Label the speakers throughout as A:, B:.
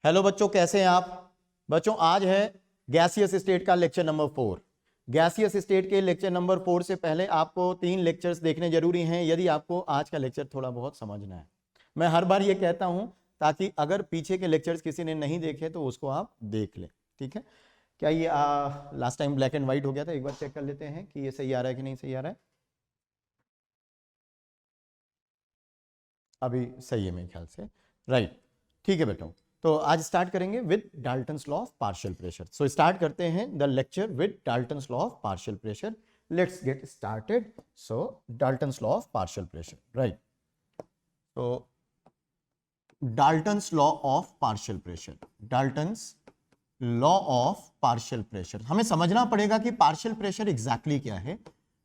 A: Hello बच्चों, कैसे हैं आप? बच्चों आज है गैसियस स्टेट का लेक्चर नंबर 4। गैसियस स्टेट के लेक्चर नंबर 4 से पहले आपको 3 लेक्चर्स देखने जरूरी हैं यदि आपको आज का लेक्चर थोड़ा बहुत समझना है। मैं हर बार ये कहता हूं ताकि अगर पीछे के लेक्चर्स किसी ने नहीं देखे तो उसको आप देख लें, ठीक है? क्या ये last time black and white हो गया था? एक बार चेक कर लेते हैं कि ये सही आ रहा है कि नहीं सही आ रहा है। अभी सही है मेरे ख्याल से, राइट? ठीक है बेटों, तो आज स्टार्ट करेंगे with Dalton's law of partial pressure. So start करते हैं the lecture with Dalton's law of partial pressure. Let's get started. So Dalton's law of partial pressure, right? तो Dalton's law of partial pressure, Dalton's law of partial pressure, हमें समझना पड़ेगा कि partial pressure exactly क्या है,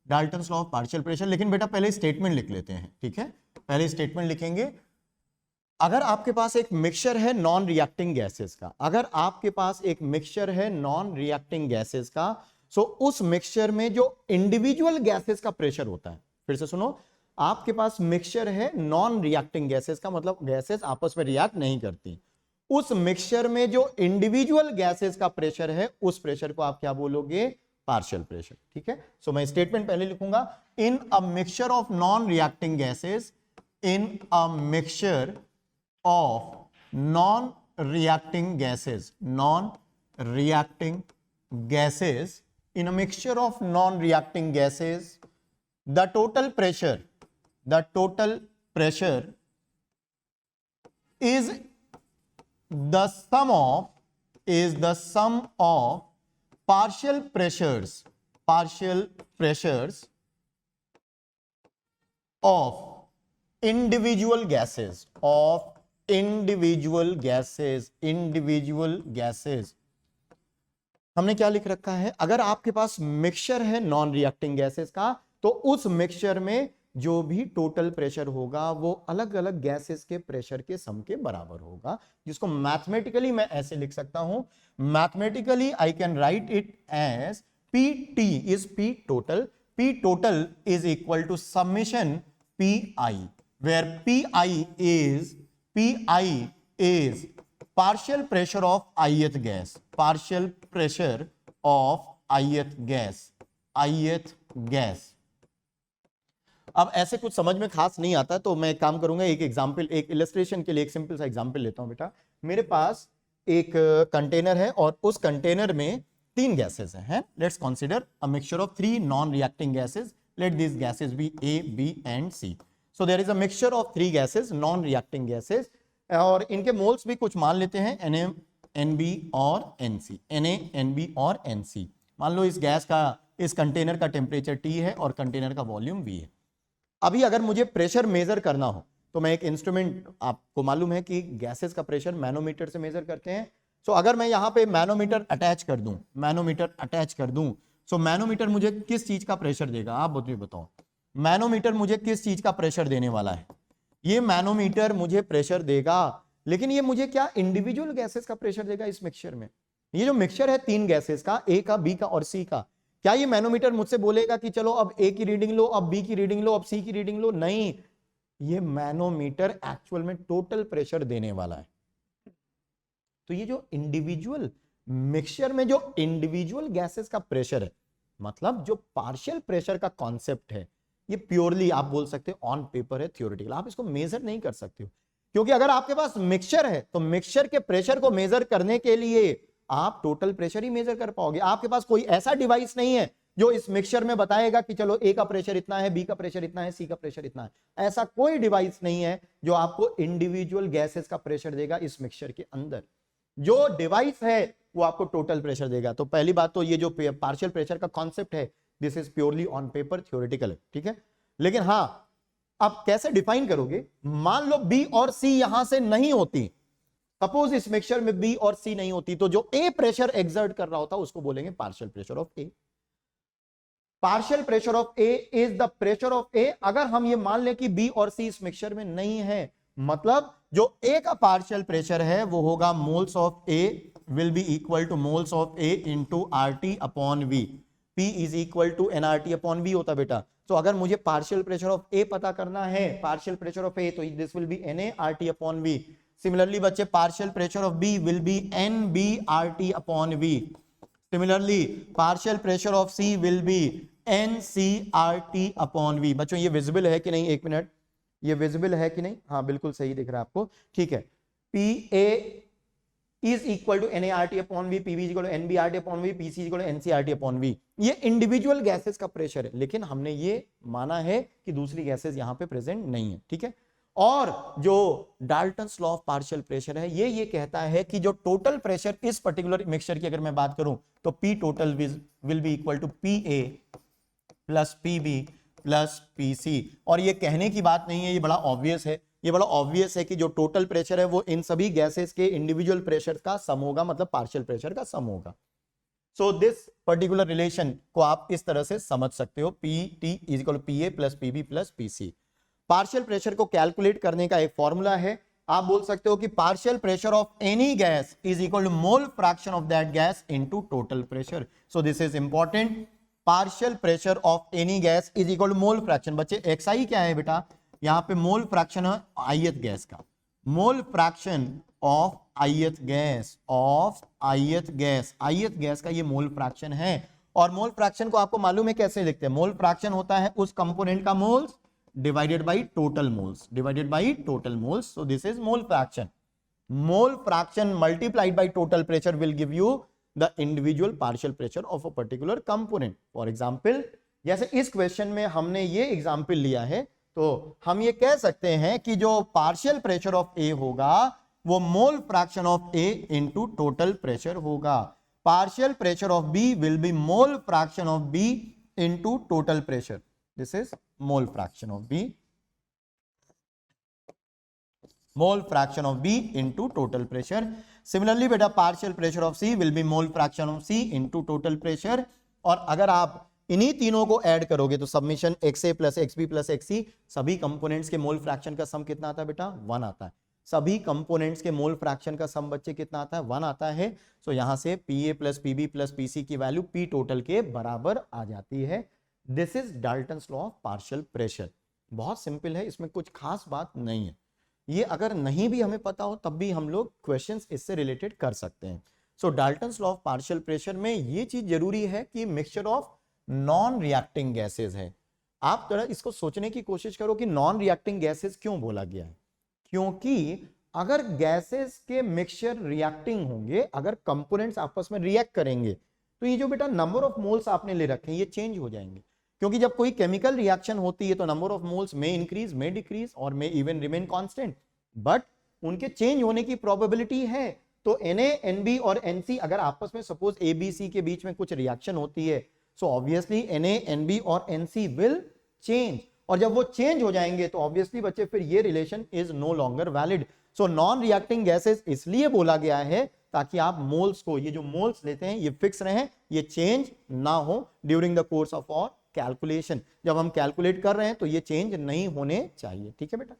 A: Dalton's law of partial pressure. लेकिन बेटा पहले स्टेटमेंट लिख लेते हैं, ठीक है? पहले स्टेटमेंट लिखेंगे। अगर आपके पास एक मिक्सचर है नॉन रिएक्टिंग गैसेस का, अगर आपके पास एक मिक्सचर है नॉन रिएक्टिंग गैसेस का, सो उस मिक्सचर में जो इंडिविजुअल गैसेस का प्रेशर होता है, फिर से सुनो, आपके पास मिक्सचर है नॉन रिएक्टिंग गैसेस का, मतलब गैसेस आपस में रिएक्ट नहीं करती, उस मिक्सचर में जो इंडिविजुअल गैसेस का प्रेशर है उस प्रेशर को आप क्या बोलोगे? पार्शियल प्रेशर, ठीक है? सो मैं स्टेटमेंट पहले लिखूंगा, in a mixture of non reacting gases, in a mixture of non-reacting gases, non-reacting gases, in a mixture of non-reacting gases, the total pressure is the sum of partial pressures of individual gases, हमने क्या लिख रखा है? अगर आपके पास mixture है non reacting gases का, तो उस मिक्सचर में जो भी टोटल प्रेशर होगा वो अलग अलग गैसेस के प्रेशर के सम के बराबर होगा, जिसको मैथमेटिकली मैं ऐसे लिख सकता हूं। Mathematically I can write it as PT इज P total is equal to summation PI, where PI is partial pressure of ith gas, partial pressure of ith gas। अब ऐसे कुछ समझ में खास नहीं आता तो मैं एक काम करूंगा, एक एग्जांपल, एक इलस्ट्रेशन के लिए एक सिंपल सा एग्जांपल लेता हूं। बेटा मेरे पास एक कंटेनर है और उस कंटेनर में 3 गैसेस हैं। Let's consider a mixture of 3 non reacting gases. Let this gases be A, B and C। So there is a mixture of 3 gases, non reacting gases, और इनके मोल्स भी कुछ मान लेते हैं, Na, Nb और Nc, Na, Nb और Nc। मान लो इस गैस का, इस कंटेनर का टेम्परेचर T है और कंटेनर का वॉल्यूम V है। अभी अगर मुझे प्रेशर मेजर करना हो तो मैं एक इंस्ट्रूमेंट, आपको मालूम है कि गैसेस का प्रेशर मैनोमीटर से मेजर करते हैं। सो अगर मैं यहां पे मैनोमीटर अटैच कर दूं, सो मैनोमीटर मुझे किस चीज का प्रेशर देगा? आप मुझे बताओ, मैनोमीटर मुझे किस चीज का प्रेशर देने वाला है? ये मैनोमीटर मुझे प्रेशर देगा, लेकिन ये मुझे क्या इंडिविजुअल गैसेस का प्रेशर देगा इस मिक्सचर में? ये जो मिक्सचर है 3 गैसेस का, A का, B का और C का, क्या ये मैनोमीटर मुझसे बोलेगा कि चलो अब A की रीडिंग लो, अब B की रीडिंग लो, अब C की रीडिंग लो? नहीं, ये मैनोमीटर एक्चुअल में टोटल प्रेशर देने वाला है। तो ये जो इंडिविजुअल मिक्सचर में जो इंडिविजुअल गैसेस का प्रेशर है, मतलब जो पार्शियल प्रेशर का कॉन्सेप्ट है, ये प्योरली आप बोल सकते हो ऑन पेपर है, थ्योरेटिकल, आप इसको मेजर नहीं कर सकते हो। क्योंकि अगर आपके पास मिक्सचर है तो मिक्सचर के प्रेशर को मेजर करने के लिए आप टोटल प्रेशर ही मेजर कर पाओगे। आपके पास कोई ऐसा डिवाइस नहीं है जो इस मिक्सचर में बताएगा कि चलो A का प्रेशर इतना है, B का प्रेशर इतना है, C का प्रेशर इतना है। ऐसा कोई डिवाइस नहीं है जो आपको इंडिविजुअल गैसेस का प्रेशर देगा इस मिक्सचर के अंदर। जो डिवाइस है वो आपको टोटल प्रेशर देगा। तो पहली बात तो ये जो पार्शियल प्रेशर का कॉन्सेप्ट है, this is purely on paper, theoretical, ठीक है? लेकिन हां, आप कैसे डिफाइन करोगे? मान लो B और C यहां से नहीं होती, सपोज इस मिक्सचर में B और C नहीं होती, तो जो A प्रेशर एक्सर्ट कर रहा होता उसको बोलेंगे partial pressure of A। Partial pressure of A is the pressure of A। अगर हम ये मान लें कि B और C इस मिक्सचर में नहीं है, मतलब जो A का पार्शियल प्रेशर है वो होगा moles of A will be equal to moles of A into RT upon V। P is equal to nRT upon V होता बेटा। तो अगर मुझे पार्शियल प्रेशर ऑफ A पता करना है, पार्शियल प्रेशर ऑफ A, तो this will be Na RT upon V। Similarly बच्चे partial pressure of B will be NBRT upon V। Similarly partial pressure of C will be NCRT upon V। बच्चों ये visible है कि नहीं, एक minute, ये visible है कि नहीं? हाँ बिल्कुल सही दिख रहा है आपको, ठीक है। PA is equal to NART upon V, PV is equal to NBRT upon V, PC is equal to NCRT upon V। ये इंडिविजुअल गैसेस का प्रेशर है, लेकिन हमने ये माना है कि दूसरी गैसेस यहां पे प्रेजेंट नहीं है, ठीक है। और जो Dalton's law of partial pressure है ये कहता है कि जो टोटल प्रेशर इस पर्टिकुलर मिक्सचर की अगर मैं बात करूं तो P total will be equal to PA plus PB plus PC। और ये कहने की बात नहीं है, ये बड़ा ऑब्वियस है, ये बड़ा ऑब्वियस है कि जो टोटल प्रेशर है वो इन सभी गैसेस के इंडिविजुअल प्रेशर का सम होगा, मतलब पार्शियल प्रेशर का सम होगा। सो दिस पर्टिकुलर रिलेशन को आप इस तरह से समझ सकते हो, PT is equal to PA plus PB plus PC। Partial pressure को कैलकुलेट करने का एक फॉर्मूला है, आप बोल सकते हो कि partial pressure of any gas is equal to mole fraction of that gas into total pressure. So this is important, partial pressure of any gas is equal to mole fraction. बच्चे XI क्या है बेटा, यहां पे mole fraction है ith gas का, mole fraction of ith gas, of ith gas, ith gas का ये मोल फ्रैक्शन है। और मोल फ्रैक्शन को आपको मालूम है कैसे लिखते हैं, मोल फ्रैक्शन होता है उस कंपोनेंट का moles divided by total moles, divided by total moles. So this is mole fraction. Mole fraction multiplied by total pressure will give you the individual partial pressure of a particular component. For example जैसे इस question में हमने ये example लिया है, तो हम ये कह सकते हैं कि जो पार्शियल प्रेशर ऑफ ए होगा वो mole fraction of A into total pressure होगा। Partial pressure of B will be mole fraction of B into total pressure. This is mole fraction of B, mole fraction of B into total pressure. Similarly बेटा partial pressure of C will be mole fraction of C into total pressure. और अगर आप इन्हीं तीनों को add करोगे तो submission XA plus XB plus XC, सभी कंपोनेंट्स के मोल फ्रैक्शन का सम कितना आता है बेटा, 1 आता है। सभी कंपोनेंट्स के मोल फ्रैक्शन का सम बच्चे कितना आता है, 1 आता है। सो यहां से PA plus PB plus PC की वैल्यू P टोटल के बराबर आ जाती है। This is Dalton's law of partial pressure. बहुत सिंपल है, इसमें कुछ खास बात नहीं है। ये अगर नहीं भी हमें पता हो तब भी हम लोग क्वेश्चंस इससे रिलेटेड कर सकते हैं। So Dalton's law of partial pressure में ये चीज जरूरी है कि mixture of non reacting gases है। आप थोड़ा इसको सोचने की कोशिश करो कि नॉन रिएक्टिंग गैसेस क्यों बोला गया है, क्योंकि अगर गैसेस के मिक्सचर रिएक्टिंग होंगे, अगर कंपोनेंट्स आपस में रिएक्ट करेंगे, तो ये जो बेटा नंबर ऑफ मोल्स आपने ले रखे हैं ये चेंज हो जाएंगे। क्योंकि जब कोई केमिकल रिएक्शन होती है तो नंबर ऑफ मोल्स में इंक्रीज, में डिक्रीज और में इवन रिमेन कांस्टेंट, बट उनके चेंज होने की प्रोबेबिलिटी है। तो Na, Nb और Nc अगर आपस में सपोज ABC के बीच में कुछ रिएक्शन होती है, सो ऑब्वियसली Na, Nb और Nc विल चेंज, और जब वो चेंज हो जाएंगे तो ऑब्वियसली बच्चे फिर ये relation is no longer valid. So non reacting gases इसलिए बोला गया है ताकि आप मोल्स को, ये जो मोल्स लेते हैं ये फिक्स रहें, ये चेंज ना हो ड्यूरिंग द कोर्स ऑफ और कैलकुलेशन। जब हम कैलकुलेट कर रहे हैं तो ये चेंज नहीं होने चाहिए, ठीक है बेटा।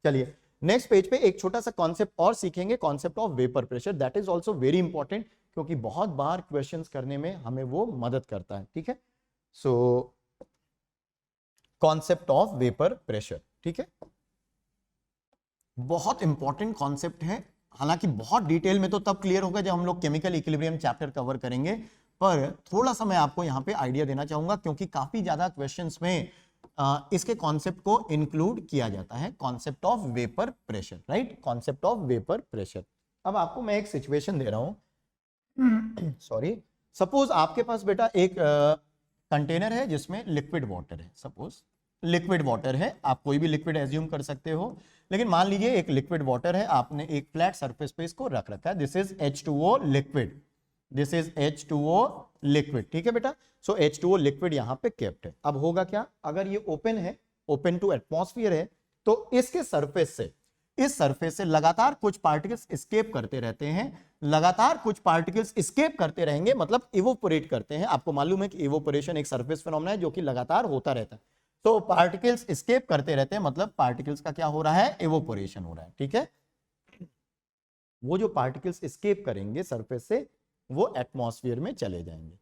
A: चलिए नेक्स्ट पेज पे एक छोटा सा कॉन्सेप्ट और सीखेंगे, concept of vapour pressure. That is also very important, क्योंकि बहुत बार क्वेश्चंस करने में हमें वो मदद करता है, ठीक है। So concept of vapour pressure, ठीक है, बहुत इंपॉर्टेंट कॉन्सेप्ट है। हालांकि बहुत डिटेल में तो तब क्लियर होगा जब हम लोग केमिकल इक्विलिब्रियम चैप्टर कवर करेंगे, पर थोड़ा सा मैं आपको यहां पे आइडिया देना चाहूंगा, क्योंकि काफी ज्यादा क्वेश्चंस में इसके कॉन्सेप्ट को इंक्लूड किया जाता है, concept of vapour pressure, right, concept of vapour pressure. अब आपको मैं एक सिचुएशन दे रहा हूं, सॉरी, सपोज आपके पास बेटा एक कंटेनर है जिसमें लिक्विड वाटर है, सपोज लिक्विड वाटर है, आप कोई भी लिक्विड एज्यूम कर सकते हो, लेकिन मान लीजिए एक लिक्विड वाटर है, आपने एक फ्लैट सरफेस पे इसको रख रखा है। This is H2O liquid, this is H2O liquid, ठीक है बेटा। सो H2O लिक्विड यहां पे केप्ट है। अब होगा क्या, अगर ये ओपन है, ओपन टू एटमॉस्फेयर है, तो इसके सरफेस से, इस सरफेस से लगातार कुछ पार्टिकल्स एस्केप करते रहते हैं, लगातार कुछ पार्टिकल्स एस्केप करते रहेंगे, मतलब इवोपोरेट करते हैं। आपको मालूम है कि इवोपोरेशन एक सरफेस फिनोमेना है जो कि लगातार होता रहता है। तो पार्टिकल्स एस्केप करते रहते हैं, मतलब पार्टिकल्स का क्या हो रहा है, इवोपोरेशन हो रहा है, ठीक है। वो जो पार्टिकल्स एस्केप करेंगे सरफेस से वो एटमॉस्फेयर में चले जाएंगे,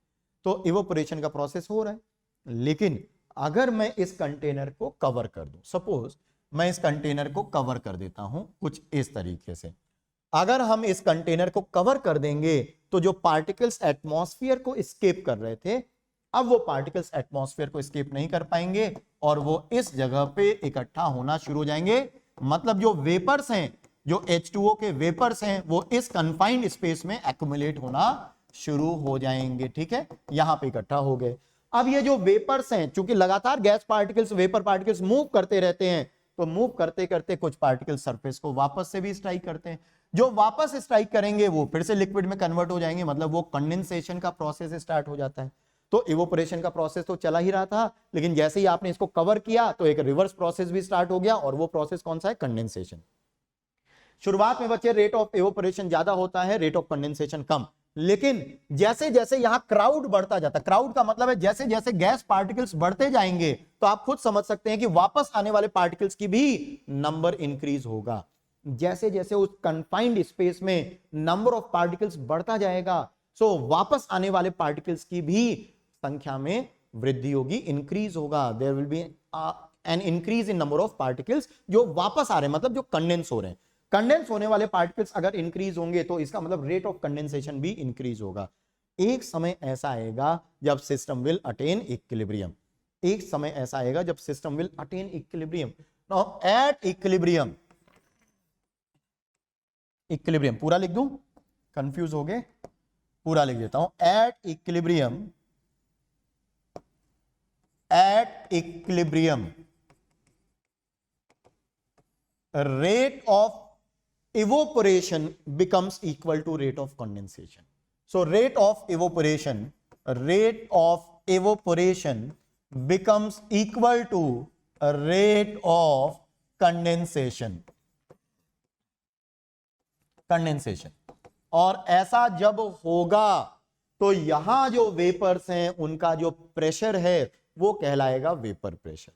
A: तो इवोपोरेशन का प्रोसेस हो रहा है। लेकिन अगर मैं इस कंटेनर को कवर कर दूं, सपोज मैं इस कंटेनर को कवर कर देता हूं कुछ इस तरीके से। अगर हम इस कंटेनर को कवर कर देंगे तो जो पार्टिकल्स एटमॉस्फेयर को एस्केप कर रहे थे, अब वो पार्टिकल्स एटमॉस्फेयर को एस्केप नहीं कर पाएंगे और वो इस जगह पे इकट्ठा होना शुरू हो जाएंगे। मतलब जो वेपर्स हैं, जो H2O के वेपर्स हैं, वो इस कन्फाइंड स्पेस में एक्युमुलेट होना शुरू हो जाएंगे। ठीक है, यहां पे इकट्ठा हो गए। अब ये जो वेपर्स हैं, चूंकि लगातार gas particles, vapour particles move करते रहते हैं, तो मूव करते करते कुछ पार्टिकल सरफेस को वापस से भी स्ट्राइक करते हैं। जो वापस स्ट्राइक करेंगे वो फिर से लिक्विड में कन्वर्ट हो जाएंगे, मतलब वो कंडेंसेशन का प्रोसेस स्टार्ट हो जाता है। तो इवोपोरेशन का प्रोसेस तो चला ही रहा था, लेकिन जैसे ही आपने इसको कवर किया तो एक रिवर्स प्रोसेस भी स्टार्ट हो गया, और वो प्रोसेस कौन सा है? कंडेंसेशन। शुरुआत में बच्चे रेट ऑफ इवोपोरेशन ज्यादा होता है, रेट ऑफ कंडेंसेशन कम। लेकिन जैसे जैसे यहां क्राउड बढ़ता जाता है, क्राउड का मतलब है जैसे जैसे गैस पार्टिकल्स बढ़ते जाएंगे, तो आप खुद समझ सकते हैं कि वापस आने वाले पार्टिकल्स की भी नंबर इंक्रीज होगा। जैसे जैसे उस कन्फाइंड स्पेस में नंबर ऑफ पार्टिकल्स बढ़ता जाएगा, सो वापस आने वाले पार्टिकल्स की भी संख्या में वृद्धि होगी, इंक्रीज होगा। There will be an increase in number of particles जो वापस आ रहे हैं, मतलब जो कंडेंस हो रहे हैं। कंडेंस होने वाले पार्टिकल्स अगर इंक्रीज होंगे तो इसका मतलब रेट ऑफ कंडेंसेशन भी इंक्रीज होगा। एक समय ऐसा आएगा जब सिस्टम विल अटेन इक्विलिब्रियम। एक समय ऐसा आएगा जब system will attain equilibrium. Now at equilibrium, equilibrium पूरा लिख दूं, कंफ्यूज हो गए? पूरा लिख देता हूं। At equilibrium, at equilibrium rate of evaporation becomes equal to rate of condensation. So rate of evaporation becomes equal to rate of condensation. और ऐसा जब होगा तो यहां जो वेपर्स हैं उनका जो प्रेशर है वो कहलाएगा वेपर प्रेशर।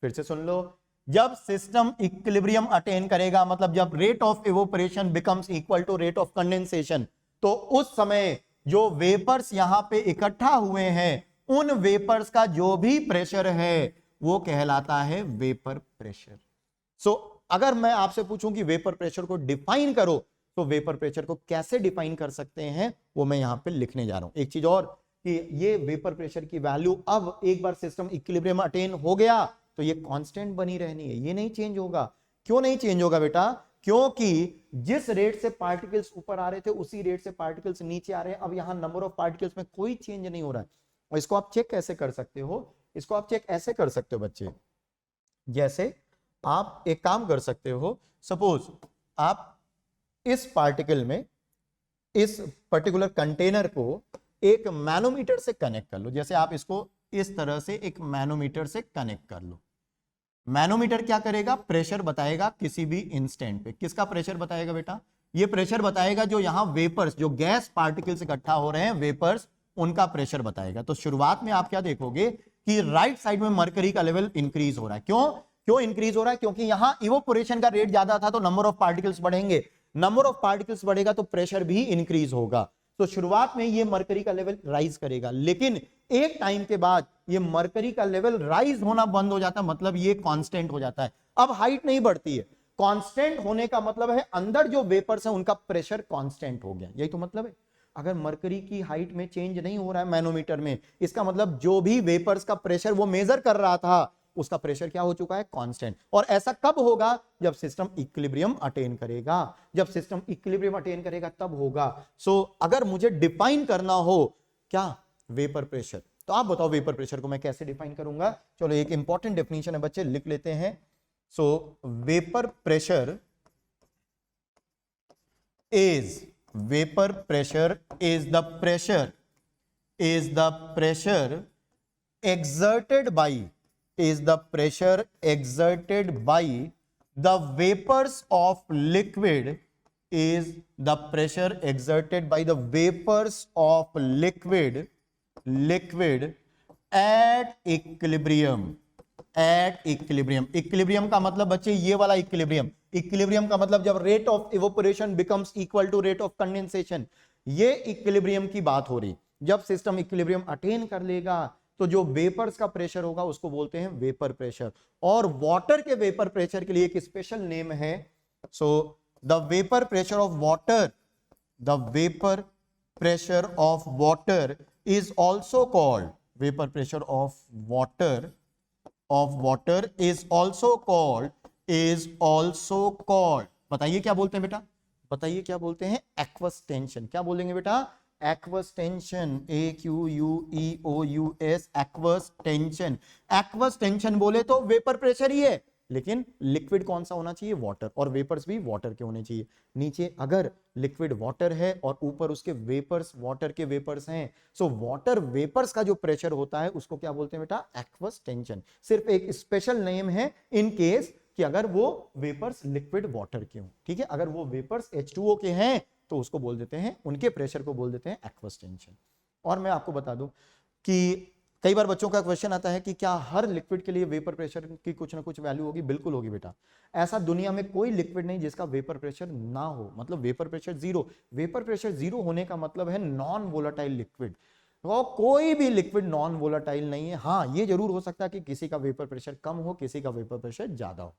A: फिर से सुन लो, जब सिस्टम इक्विलिब्रियम अटेन करेगा, मतलब जब rate of evaporation becomes equal to rate of condensation, तो उस समय जो वेपर्स यहां पे इकट्ठा हुए हैं उन वेपर्स का जो भी प्रेशर है वो कहलाता है वेपर प्रेशर। सो अगर मैं आपसे पूछूं कि वेपर प्रेशर को डिफाइन करो, तो वेपर प्रेशर को कैसे डिफाइन कर सकते हैं वो मैं यहां पे लिखने जा रहा हूं। एक चीज और कि ये वेपर प्रेशर की वैल्यू अब एक बार सिस्टम इक्विलिब्रियम अटेन हो गया तो ये कांस्टेंट बनी रहनी है, ये नहीं चेंज होगा। क्यों नहीं चेंज होगा बेटा? क्योंकि जिस रेट से पार्टिकल्स ऊपर आ रहे थे उसी रेट से पार्टिकल्स नीचे आ रहे हैं। अब यहां नंबर ऑफ पार्टिकल्स में कोई चेंज नहीं हो रहा है। और इसको आप चेक कैसे कर सकते हो? इसको आप चेक ऐसे कर सकते हो बच्चे, जैसे आप एक काम कर सकते हो, सपोज आप इस पार्टिकल में, इस पर्टिकुलर कंटेनर को एक मैनोमीटर से कनेक्ट कर लो। जैसे आप इसको इस तरह से एक मैनोमीटर से कनेक्ट कर लो। मैनोमीटर क्या करेगा? प्रेशर बताएगा किसी भी इंस्टेंट पे। किसका प्रेशर बताएगा बेटा? ये प्रेशर बताएगा जो यहां वेपर्स, जो गैस पार्टिकल्स इकट्ठा हो रहे हैं वेपर्स, उनका प्रेशर बताएगा। तो शुरुआत में आप क्या देखोगे कि राइट साइड में मरकरी का लेवल इंक्रीज हो रहा है। क्यों इंक्रीज हो रहा है? क्योंकि यहां इवोपोरेशन का रेट ज्यादा था तो नंबर ऑफ पार्टिकल्स बढ़ेंगे, नंबर ऑफ पार्टिकल्स बढ़ेगा तो प्रेशर भी इंक्रीज होगा। तो शुरुआत में ये मरकरी का लेवल राइज करेगा, लेकिन एक टाइम के बाद ये मरकरी का लेवल राइज होना बंद हो जाता है, मतलब ये कांस्टेंट हो जाता है। अब हाइट नहीं बढ़ती है। कांस्टेंट होने का मतलब है अंदर जो वेपर्स है उनका प्रेशर कांस्टेंट हो गया, यही तो मतलब है। अगर मरकरी की हाइट में चेंज नहीं हो रहा है मैनोमीटर में, इसका मतलब जो भी वेपर्स का प्रेशर वो मेजर कर रहा था उसका प्रेशर क्या हो चुका है? कांस्टेंट। और ऐसा कब होगा? जब सिस्टम इक्विलिब्रियम अटेन करेगा। जब सिस्टम इक्विलिब्रियम अटेन करेगा तब होगा। सो अगर मुझे डिफाइन करना हो क्या? वेपर प्रेशर, तो आप बताओ वेपर प्रेशर को मैं कैसे डिफाइन करूंगा? चलो एक इंपॉर्टेंट डेफिनेशन है बच्चे, लिख लेते हैं। सो vapour pressure is the pressure exerted by the vapors of liquid, is the pressure exerted by the vapors of liquid at equilibrium। Equilibrium का मतलब बच्चे ये वाला इक्विलिब्रियम। इक्विलिब्रियम का मतलब जब rate of evaporation becomes equal to rate of condensation, ये equilibrium की बात हो रही। जब सिस्टम इक्विलिब्रियम अटेन कर लेगा तो जो वेपर्स का प्रेशर होगा उसको बोलते हैं वेपर प्रेशर। और वाटर के वेपर प्रेशर के लिए एक स्पेशल नेम है। So the vapour pressure of water, the vapour pressure of water is also called, vapour pressure of water is also called, बताइए क्या बोलते हैं बेटा, बताइए क्या बोलते हैं, एक्वस टेंशन। क्या बोलेंगे बेटा, aqueous tension, AQUEOUS, aqueous tension. Aqueous tension बोले तो वेपर प्रेशर ही है, लेकिन लिक्विड कौन सा होना चाहिए, वाटर, और वेपर्स भी वाटर के होने चाहिए। नीचे अगर लिक्विड वाटर है और ऊपर उसके वेपर्स वाटर के वेपर्स हैं, सो वाटर वेपर्स का जो प्रेशर होता है उसको क्या बोलते हैं बेटा, एक्वस टेंशन। सिर्फ एक स्पेशल नेम है इन केस कि अगर वो वेपर्स लिक्विड वाटर के हों, ठीक है। अगर वो वेपर्स H2O के हैं तो उसको बोल देते हैं, उनके प्रेशर को बोल देते हैं एक्वस टेंशन। और मैं आपको बता दूं कि कई बार बच्चों का क्वेश्चन आता है कि क्या हर लिक्विड के लिए वेपर प्रेशर की कुछ ना कुछ वैल्यू होगी। बिल्कुल होगी बेटा। ऐसा दुनिया में कोई लिक्विड नहीं जिसका वेपर प्रेशर ना हो, मतलब vapour pressure zero. Vapour pressure zero होने का मतलब है नॉन वोलेटाइल लिक्विड। तो कोई भी लिक्विड नॉन वोलेटाइल नहीं है। हाँ, ये जरूर हो सकता है कि किसी का वेपर प्रेशर कम हो, किसी का वेपर प्रेशर ज्यादा हो,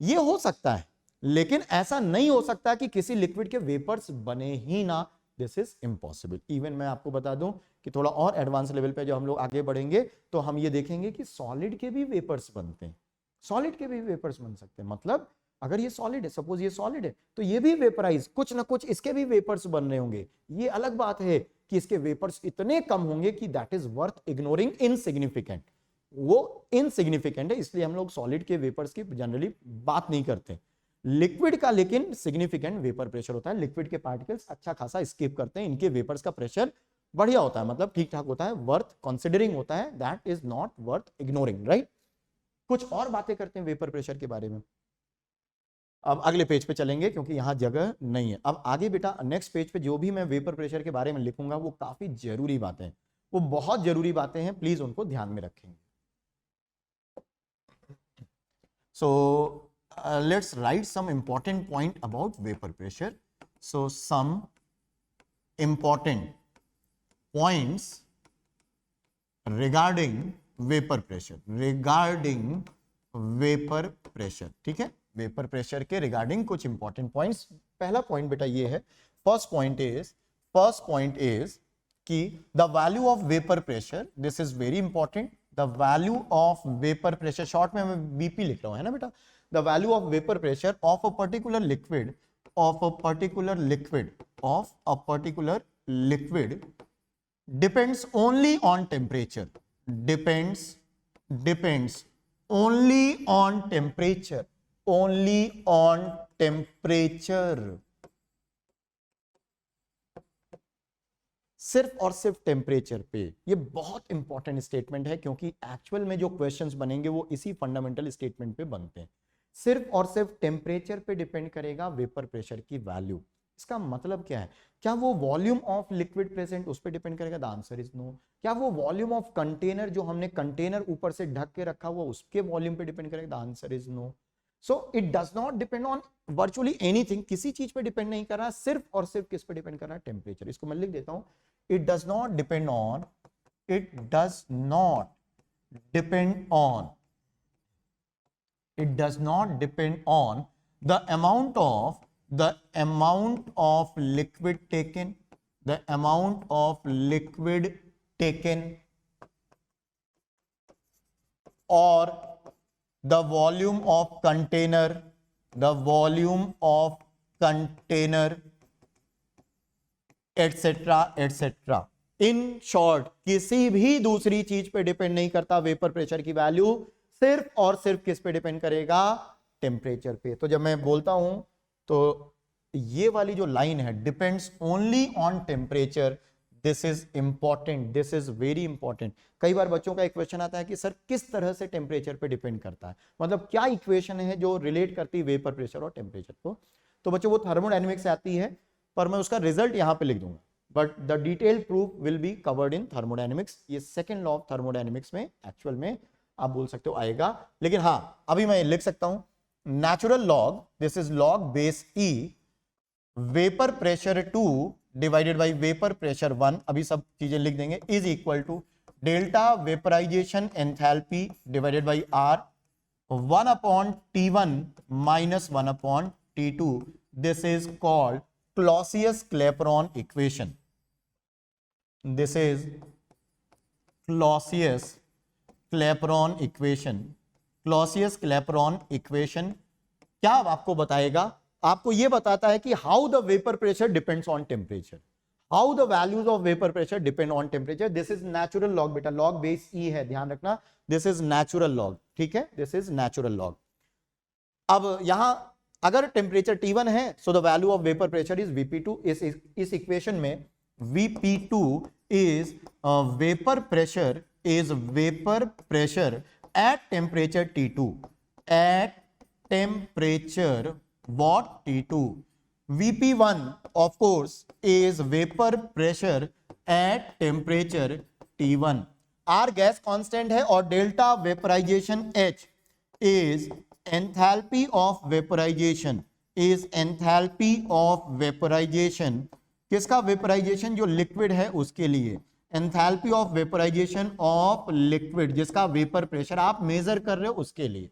A: ये हो सकता है, लेकिन ऐसा नहीं हो सकता कि किसी लिक्विड के वेपर्स बने ही ना। This is impossible. इवन मैं आपको बता दूं कि थोड़ा और एडवांस लेवल पे जो हम लोग आगे बढ़ेंगे तो हम ये देखेंगे कि सॉलिड के भी वेपर्स बनते हैं, सॉलिड के भी वेपर्स बन सकते हैं। मतलब अगर ये सॉलिड है, सपोज ये सॉलिड है, तो ये भी वेपराइज, कुछ ना कुछ इसके भी वेपर्स बन रहे होंगे। ये अलग बात है कि इसके वेपर्स इतने कम होंगे कि that is worth ignoring, insignificant. वो इनसिग्निफिकेंट है, इसलिए हम लोग सॉलिड के वेपर्स की जनरली बात नहीं करते। लिक्विड का लेकिन सिग्निफिकेंट वेपर प्रेशर होता है। लिक्विड के पार्टिकल्स अच्छा खासा स्किप करते हैं, इनके वेपर्स का प्रेशर बढ़िया होता है, मतलब ठीक ठाक होता है, वर्थ कंसिडरिंग होता है, that is not worth ignoring, right. कुछ और बातें करते हैं वेपर प्रेशर के बारे में। अब अगले पेज पे चलेंगे क्योंकि यहां जगह नहीं है। अब आगे बेटा नेक्स्ट पेज पे जो भी मैं वेपर प्रेशर के बारे में लिखूंगा वो काफी जरूरी बातें हैं, वो बहुत जरूरी बातें हैं, प्लीज उनको ध्यान में रखेंगे। सो let's write some important point about vapor pressure. So some important points regarding vapor pressure, ठीक है। वेपर प्रेशर के रिगार्डिंग कुछ इंपॉर्टेंट पॉइंट्स। पहला पॉइंट बेटा ये है, फर्स्ट पॉइंट इज कि the value of vapour pressure, this is very important. The value of vapour pressure, short में मैं बीपी लिख रहा हूं, है ना बेटा। The value of vapor pressure of a particular liquid depends only on temperature, depends only on temperature, सिर्फ और सिर्फ टेम्परेचर पे। ये बहुत इंपॉर्टेंट स्टेटमेंट है क्योंकि एक्चुअल में जो क्वेश्चंस बनेंगे वो इसी फंडामेंटल स्टेटमेंट पे बनते हैं। सिर्फ और सिर्फ टेम्परेचर पे डिपेंड करेगा वेपर प्रेशर की वैल्यू। इसका मतलब क्या है, क्या वो वॉल्यूम ऑफ लिक्विड प्रेजेंट उस पर डिपेंड करेगा? The answer is no. क्या वो वॉल्यूम ऑफ कंटेनर, जो हमने कंटेनर ऊपर से ढक के रखा हुआ, उसके वॉल्यूम पे डिपेंड करेगा? The answer is no. So it does not depend on virtually anything, किसी चीज पे डिपेंड नहीं कर रहा, सिर्फ और सिर्फ किस पे डिपेंड कर रहा है? टेम्परेचर। इसको मैं लिख देता हूं, it does not depend on it does not depend on the amount of liquid taken, or the volume of container, etc. In short किसी भी दूसरी चीज पे डिपेंड नहीं करता वेपर प्रेशर की वैल्यू, सिर्फ और सिर्फ किस पे डिपेंड करेगा? टेम्परेचर पे। तो जब मैं बोलता हूं तो ये वाली जो लाइन है, depends only on temperature, this is important, this is very important. कई बार बच्चों का एक क्वेश्चन आता है कि सर किस तरह से टेम्परेचर पे डिपेंड करता है, मतलब क्या इक्वेशन है जो रिलेट करती है वेपर प्रेशर और टेम्परेचर को? तो बच्चों वो थर्मोडायनेमिक्स से आती है, पर मैं उसका रिजल्ट यहां पे लिख दूंगा, but the detail proof will be covered in thermodynamics. ये सेकंड लॉ ऑफ थर्मोडायनेमिक्स में एक्चुअल में आप बोल सकते हो आएगा, लेकिन हां अभी मैं लिख सकता हूं natural log, this is log base E, vapour pressure 2 divided by vapour pressure 1, अभी सब चीजें लिख देंगे, is equal to delta vaporization enthalpy divided by R 1 upon T1 minus 1 upon T2. This is called Clausius-Clapeyron equation. This is Clausius-Clapeyron equation. Clausius-Clapeyron equation क्या आपको बताएगा? आपको यह बताता है कि how the vapour pressure depends on temperature, how the values of vapour pressure depend on temperature. This is natural log बेटा, log base ई है, ध्यान रखना. दिस इज नेचुरल लॉग, ठीक है, दिस इज नेचुरल लॉग. अब यहां अगर टेम्परेचर T1 है so the value of vapour pressure is Vp2. इस इक्वेशन में Vp2 is vapour pressure at temperature T2, at temperature what T2. Vp1 of course is vapor pressure at temperature T1. R gas constant है और delta vaporization H is enthalpy of vaporization, किसका vaporization? जो liquid है उसके लिए. Enthalpy of vaporization of liquid, जिसका vapour pressure आप measure कर रहे हो उसके लिए.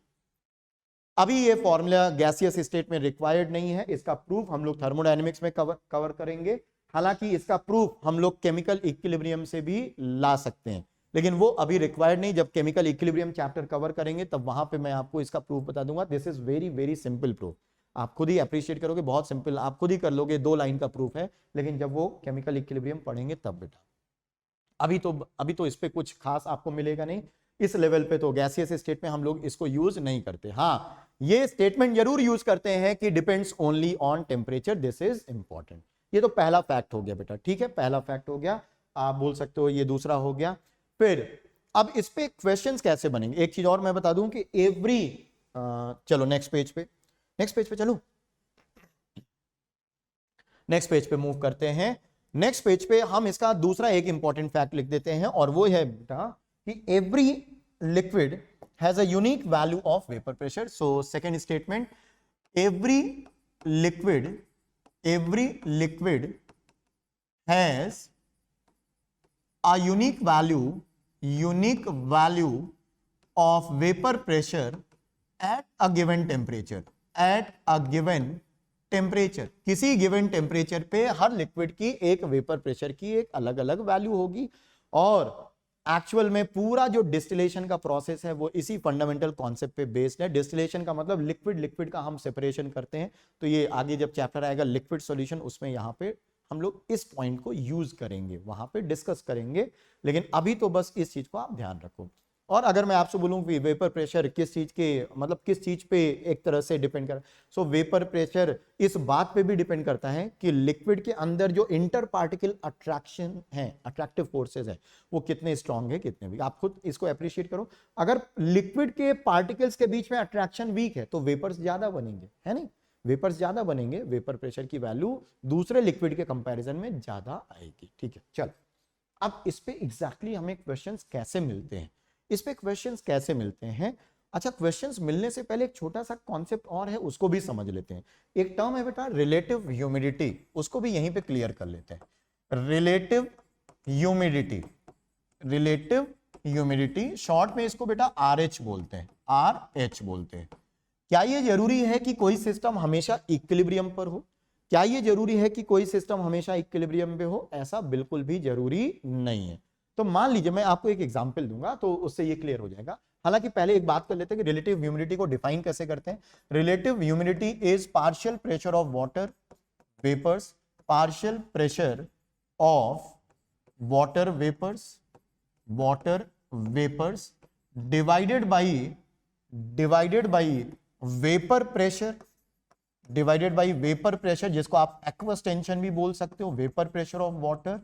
A: अभी ये फॉर्मूला गैसियस स्टेट में रिक्वायर्ड नहीं है, इसका प्रूफ हम लोग थर्मोडायनेमिक्स में कवर करेंगे. हालांकि इसका प्रूफ हम लोग केमिकल इक्विलिब्रियम से भी ला सकते हैं, लेकिन वो अभी रिक्वायर्ड नहीं. जब केमिकल इक्विलिब्रियम चैप्टर कवर करेंगे तब वहां पे मैं आपको इसका प्रूफ बता दूंगा. This is very very simple proof, आप खुद ही अप्रिशिएट करोगे, बहुत सिंपल, आप खुद ही कर लोगे, 2 लाइन का प्रूफ है. लेकिन जब वो केमिकल इक्विलिब्रियम पढ़ेंगे तब बेटा, अभी तो इस पे कुछ खास आपको मिलेगा नहीं. इस लेवल पे तो गैसियस स्टेट में हम लोग इसको यूज नहीं करते. हाँ, ये स्टेटमेंट जरूर यूज करते हैं कि depends only on temperature. This is important. ये तो पहला फैक्ट हो गया बेटा, ठीक है, पहला फैक्ट हो गया. आप बोल सकते हो ये दूसरा हो गया. फिर अब इस पे क्वेश्चंस कैसे बनेंगे, एक चीज और मैं बता दूं कि चलो नेक्स्ट पेज पे चलो, नेक्स्ट पेज पे मूव करते हैं. नेक्स्ट पेज पे हम इसका दूसरा एक इंपॉर्टेंट फैक्ट लिख देते हैं और वो है बेटा कि every liquid has a unique value of vapor pressure. So second statement, every liquid has a unique value of vapor pressure at a given temperature. किसी गिवन टेम्परेचर पे हर लिक्विड की एक वेपर प्रेशर की एक अलग अलग वैल्यू होगी. और एक्चुअल में पूरा जो डिस्टिलेशन का प्रोसेस है वो इसी फंडामेंटल कॉन्सेप्ट पे बेस्ड है. डिस्टिलेशन का मतलब लिक्विड का हम सेपरेशन करते हैं. तो ये आगे जब चैप्टर आएगा लिक्विड सॉल्यूशन, उसमें यहाँ पे हम लोग इस पॉइंट को यूज करेंगे, वहां पे डिस्कस करेंगे. लेकिन अभी तो बस इस चीज को आप ध्यान रखो. और अगर मैं आपसे बोलूं कि वेपर प्रेशर किस चीज के, मतलब किस चीज पे एक तरह से डिपेंड कर, सो वेपर प्रेशर इस बात पे भी डिपेंड करता है कि लिक्विड के अंदर जो इंटर पार्टिकल अट्रैक्शन है, अट्रैक्टिव फोर्सेस है, वो कितने स्ट्रांग है, कितने वीक. आप खुद इसको अप्रिशिएट करो. अगर लिक्विड के पार्टिकल्स के बीच में अट्रैक्शन वीक है तो वेपर्स ज्यादा बनेंगे, है नहीं, वेपर्स ज्यादा बनेंगे, वेपर प्रेशर की वैल्यू दूसरे लिक्विड के कंपैरिजन में ज्यादा आएगी. ठीक है, चल अब इस पे एग्जैक्टली हमें क्वेश्चंस कैसे मिलते हैं, अच्छा, क्वेश्चंस मिलने से पहले एक छोटा सा कॉन्सेप्ट और है, उसको भी समझ लेते हैं. एक टर्म है बेटा रिलेटिव ह्यूमिडिटी, उसको भी यहीं पे क्लियर कर लेते हैं. रिलेटिव ह्यूमिडिटी शॉर्ट में इसको बेटा RH बोलते हैं, RH बोलते हैं. क्या ये जरूरी है कि कोई सिस्टम हमेशा इक्विलिब्रियम पर हो? क्या ये जरूरी है कि कोई सिस्टम हमेशा इक्विलिब्रियम पे हो? ऐसा बिल्कुल भी जरूरी नहीं है. तो मान लीजिए मैं आपको एक एग्जांपल दूंगा तो उससे ये क्लियर हो जाएगा. हालांकि पहले एक बात कर लेते हैं कि रिलेटिव ह्यूमिडिटी को डिफाइन कैसे करते हैं. Relative humidity is partial pressure of water vapours divided by vapour pressure, जिसको आप एक्वस टेंशन भी बोल सकते हो, वेपर प्रेशर ऑफ वाटर.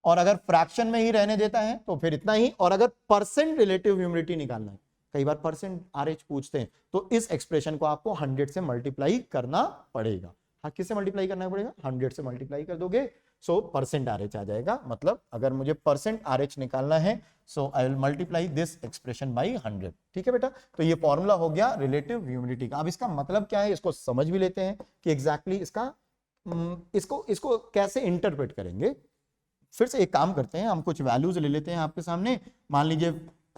A: और अगर फ्रैक्शन में ही रहने देता है तो फिर इतना ही. और अगर परसेंट रिलेटिव ह्यूमिडिटी निकालना है, कई बार परसेंट RH पूछते हैं, तो इस एक्सप्रेशन को आपको 100 से मल्टीप्लाई करना पड़ेगा. हाँ, किससे मल्टीप्लाई करना पड़ेगा? 100 से मल्टीप्लाई कर दोगे सो परसेंट RH आ जाएगा. मतलब अगर मुझे परसेंट RH निकालना है so I will multiply this expression by 100. ठीक है बेटा, तो ये फॉर्मूला हो गया रिलेटिव ह्यूमिडिटी का. अब इसका मतलब क्या है इसको समझ भी लेते हैं कि एग्जैक्टली इसको कैसे इंटरप्रेट करेंगे. फिर से एक काम करते हैं, हम कुछ वैल्यूज ले लेते हैं आपके सामने। मान लीजिए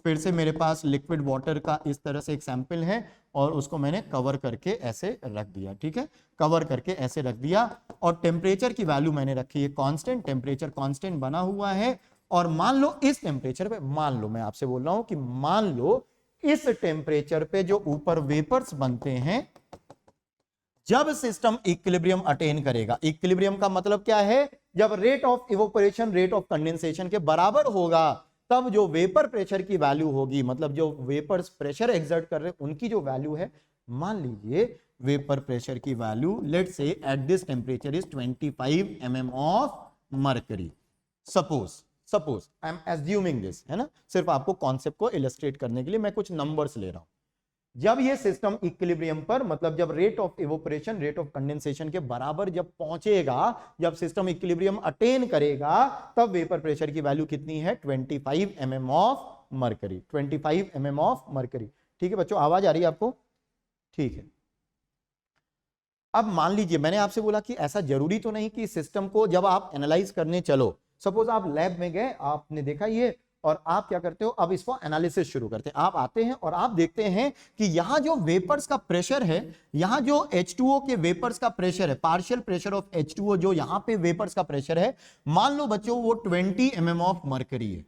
A: फिर से मेरे पास लिक्विड वाटर का इस तरह से एक सैंपल है और उसको मैंने कवर करके ऐसे रख दिया, ठीक है, कवर करके ऐसे रख दिया और टेम्परेचर की वैल्यू मैंने रखी है कांस्टेंट, टेम्परेचर कांस्टेंट बना हुआ है। और मान लो इस टेम्परेचर पे, मान लो मैं आपसे बोल रहा हूं कि मान लो इस टेम्परेचर पे जो ऊपर वेपर्स बनते हैं, जब सिस्टम इक्विलिब्रियम अटेन करेगा, इक्विलिब्रियम का मतलब क्या है, जब rate of evaporation rate of condensation के बराबर होगा, तब जो वेपर प्रेशर की वैल्यू होगी, मतलब जो वेपर्स प्रेशर एक्सर्ट कर रहे हैं उनकी जो वैल्यू है, मान लीजिए वेपर प्रेशर की value let's say at this temperature is 25 mm of mercury. Suppose I am assuming this, है ना, सिर्फ आपको कॉन्सेप्ट को इलस्ट्रेट करने के लिए मैं कुछ नंबर्स ले रहा हूं। जब ये सिस्टम इक्विलिब्रियम पर, मतलब जब rate of evaporation rate of condensation के बराबर जब पहुंचेगा, जब सिस्टम इक्विलिब्रियम अटेन करेगा, तब वेपर प्रेशर की वैल्यू कितनी है, 25 mm of mercury, 25 mm of mercury. ठीक है बच्चों, आवाज आ रही है आपको? ठीक है। अब मान लीजिए मैंने आपसे बोला कि ऐसा जरूरी तो नहीं कि सिस्टम को जब आप एनालाइज करने चलो, सपोज आप लैब में गए, आपने देखा ये, और आप क्या करते हो, अब इसको एनालिसिस शुरू करते हैं। आप आते हैं और आप देखते हैं कि यहां जो वेपर्स का प्रेशर है, यहां जो H2O के वेपर्स का प्रेशर है, पार्शियल प्रेशर ऑफ H2O, जो यहां पे वेपर्स का प्रेशर है, मान लो बच्चों वो 20 mm ऑफ मर्करी है।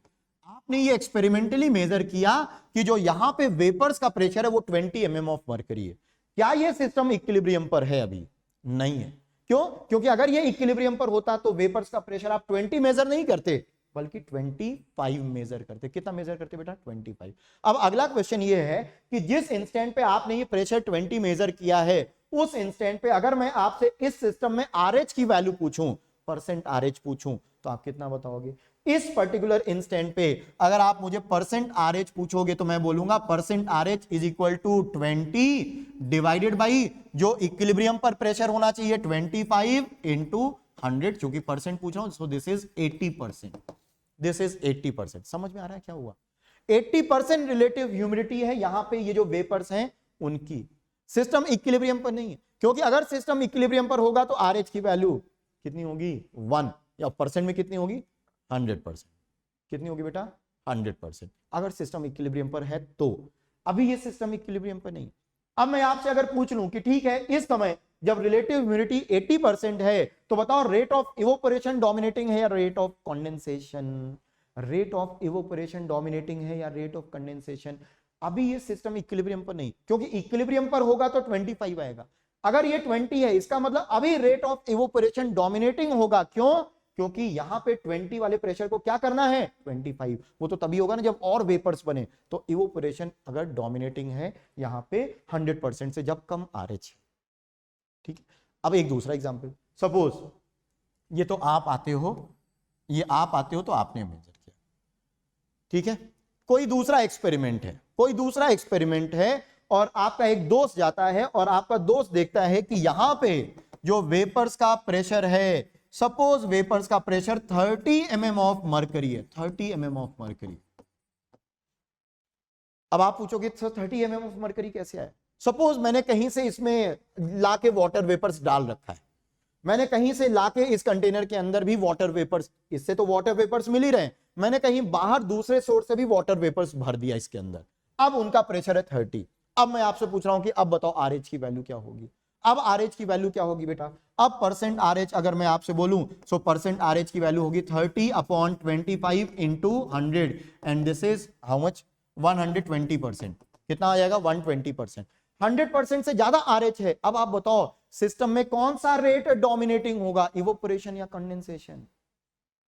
A: आपने ये एक्सपेरिमेंटली मेजर किया कि जो यहां पे वेपर्स का प्रेशर है वो 20 mm ऑफ मर्करी है। क्या ये सिस्टम इक्विलिब्रियम पर है? अभी नहीं है। क्यों? क्योंकि अगर ये इक्विलिब्रियम पर होता तो वेपर्स का प्रेशर आप 20 मेजर नहीं करते, बल्कि 25 मेजर करते। कितना मेजर करते बेटा? 25। अब अगला क्वेश्चन ये है कि जिस इंस्टेंट पे आपने ये प्रेशर 20 मेजर किया है, उस इंस्टेंट पे अगर मैं आपसे इस सिस्टम में RH की वैल्यू पूछूं, परसेंट RH पूछूं, तो आप कितना बताओगे? इस पर्टिकुलर इंस्टेंट पे अगर आप मुझे परसेंट RH पूछोगे तो मैं बोलूंगा percent RH is equal to 20 divided by जो इक्विलिब्रियम पर प्रेशर होना चाहिए 25 इंटू 100, चूंकि परसेंट पूछ रहा हूं, सो दिस इज 80%। This is 80%। समझ में आ रहा है क्या हुआ? 80% रिलेटिव ह्यूमिडिटी है यहां पे, ये जो वेपर्स हैं उनकी। सिस्टम इक्विलिब्रियम पर नहीं है, क्योंकि अगर सिस्टम इक्विलिब्रियम पर होगा तो RH की वैल्यू कितनी होगी? 1, या परसेंट में कितनी होगी? 100%। कितनी होगी बेटा? 100%। अगर सिस्टम इक्विलिब्रियम पर है तो। अभी ये सिस्टम इक्विलिब्रियम पर नहीं। अब मैं आपसे अगर पूछ लूं कि ठीक है, इस समय जब रिलेटिव ह्यूमिडिटी 80% है, तो बताओ रेट ऑफ इवोपोरेशन डोमिनेटिंग है या rate of condensation? Rate of evaporation dominating है या रेट ऑफ कंडेंसेशन? अभी ये सिस्टम इक्विलिब्रियम पर नहीं, क्योंकि इक्विलिब्रियम पर होगा तो 25 आएगा। अगर ये 20 है, इसका मतलब अभी रेट ऑफ इवोपोरेशन डोमिनेटिंग होगा। क्यों? क्योंकि यहां पे 20 वाले प्रेशर को क्या करना है? 25। वो तो तभी होगा ना जब और वेपर्स बने। तो इवोपोरेशन अगर डोमिनेटिंग है यहां पे 100% से जब कम RH। ठीक है। अब एक दूसरा एग्जांपल, सपोज ये तो आप आते हो, ये आप आते हो तो आपने मेजर किया, ठीक है। कोई दूसरा एक्सपेरिमेंट है, कोई दूसरा एक्सपेरिमेंट है, और आपका एक दोस्त जाता है और आपका दोस्त देखता है कि यहां पे जो वेपर्स का प्रेशर है, सपोज वेपर्स का प्रेशर 30 mm ऑफ मर्करी है, 30 mm ऑफ मर्करी। अब आप पूछोगे सर 30 mm ऑफ मर्करी कैसे आया? सपोज मैंने कहीं से इसमें लाके वाटर वेपर्स डाल रखा है, मैंने कहीं से लाके इस कंटेनर के अंदर भी वाटर वेपर्स, इससे तो वाटर वेपर्स मिल ही रहे हैं, मैंने कहीं बाहर दूसरे सोर्स से भी वाटर वेपर्स भर दिया इसके अंदर। अब उनका प्रेशर है 30। अब मैं आपसे पूछ रहा हूं कि अब बताओ RH की वैल्यू क्या होगी? अब RH की वैल्यू क्या होगी बेटा? अब परसेंट RH अगर मैं आपसे बोलूं, सो परसेंट RH की वैल्यू होगी 30/25 into 100, and this is how much? 120%। कितना आ जाएगा? 120%। 100% से ज्यादा RH है। अब आप बताओ सिस्टम में कौन सा रेट डोमिनेटिंग होगा, इवोपोरेशन या कंडेंसेशन?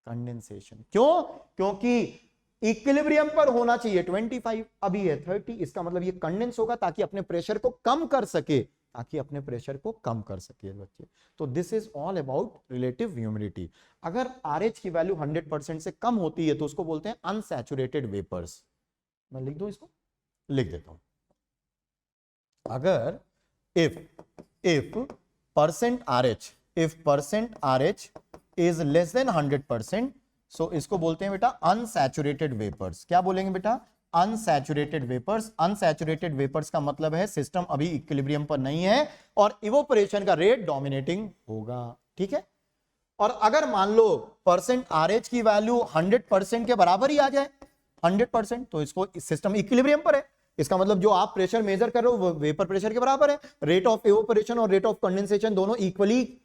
A: कंडेंसेशन। क्यों? क्योंकि इक्विलिब्रियम पर होना चाहिए 25, अभी है 30। इसका मतलब ये कंडेंस होगा ताकि अपने प्रेशर को कम कर सके, ताकि अपने प्रेशर को कम कर सके बच्चे। तो this is all about relative humidity. अगर RH की वैल्यू 100% से कम होती है तो उसको बोलते हैं अनसैचुरेटेड वेपर्स। मैं लिख दूं इसको? लिख देता हूं। अगर if percent RH is less than 100%, सो इसको बोलते हैं बेटा अनसैचुरेटेड वेपर्स। क्या बोलेंगे बेटा? Unsaturated vapours. अनसैचुरेटेड वेपर्स का मतलब है सिस्टम अभी इक्विलिब्रियम पर नहीं है और इवोपोरेशन का रेट डोमिनेटिंग होगा। ठीक है। और अगर मान लो परसेंट RH की वैल्यू 100% के बराबर ही आ जाए 100%, तो इसको सिस्टम इक्विलिब्रियम पर है। इसका मतलब जो आप प्रेशर मेजर कर रहे हो वो वेपर प्रेशर के बराबर है। रेट ऑफ इवेपोरेशन और रेट ऑफ कंडेंसेशन दोनों इक्वली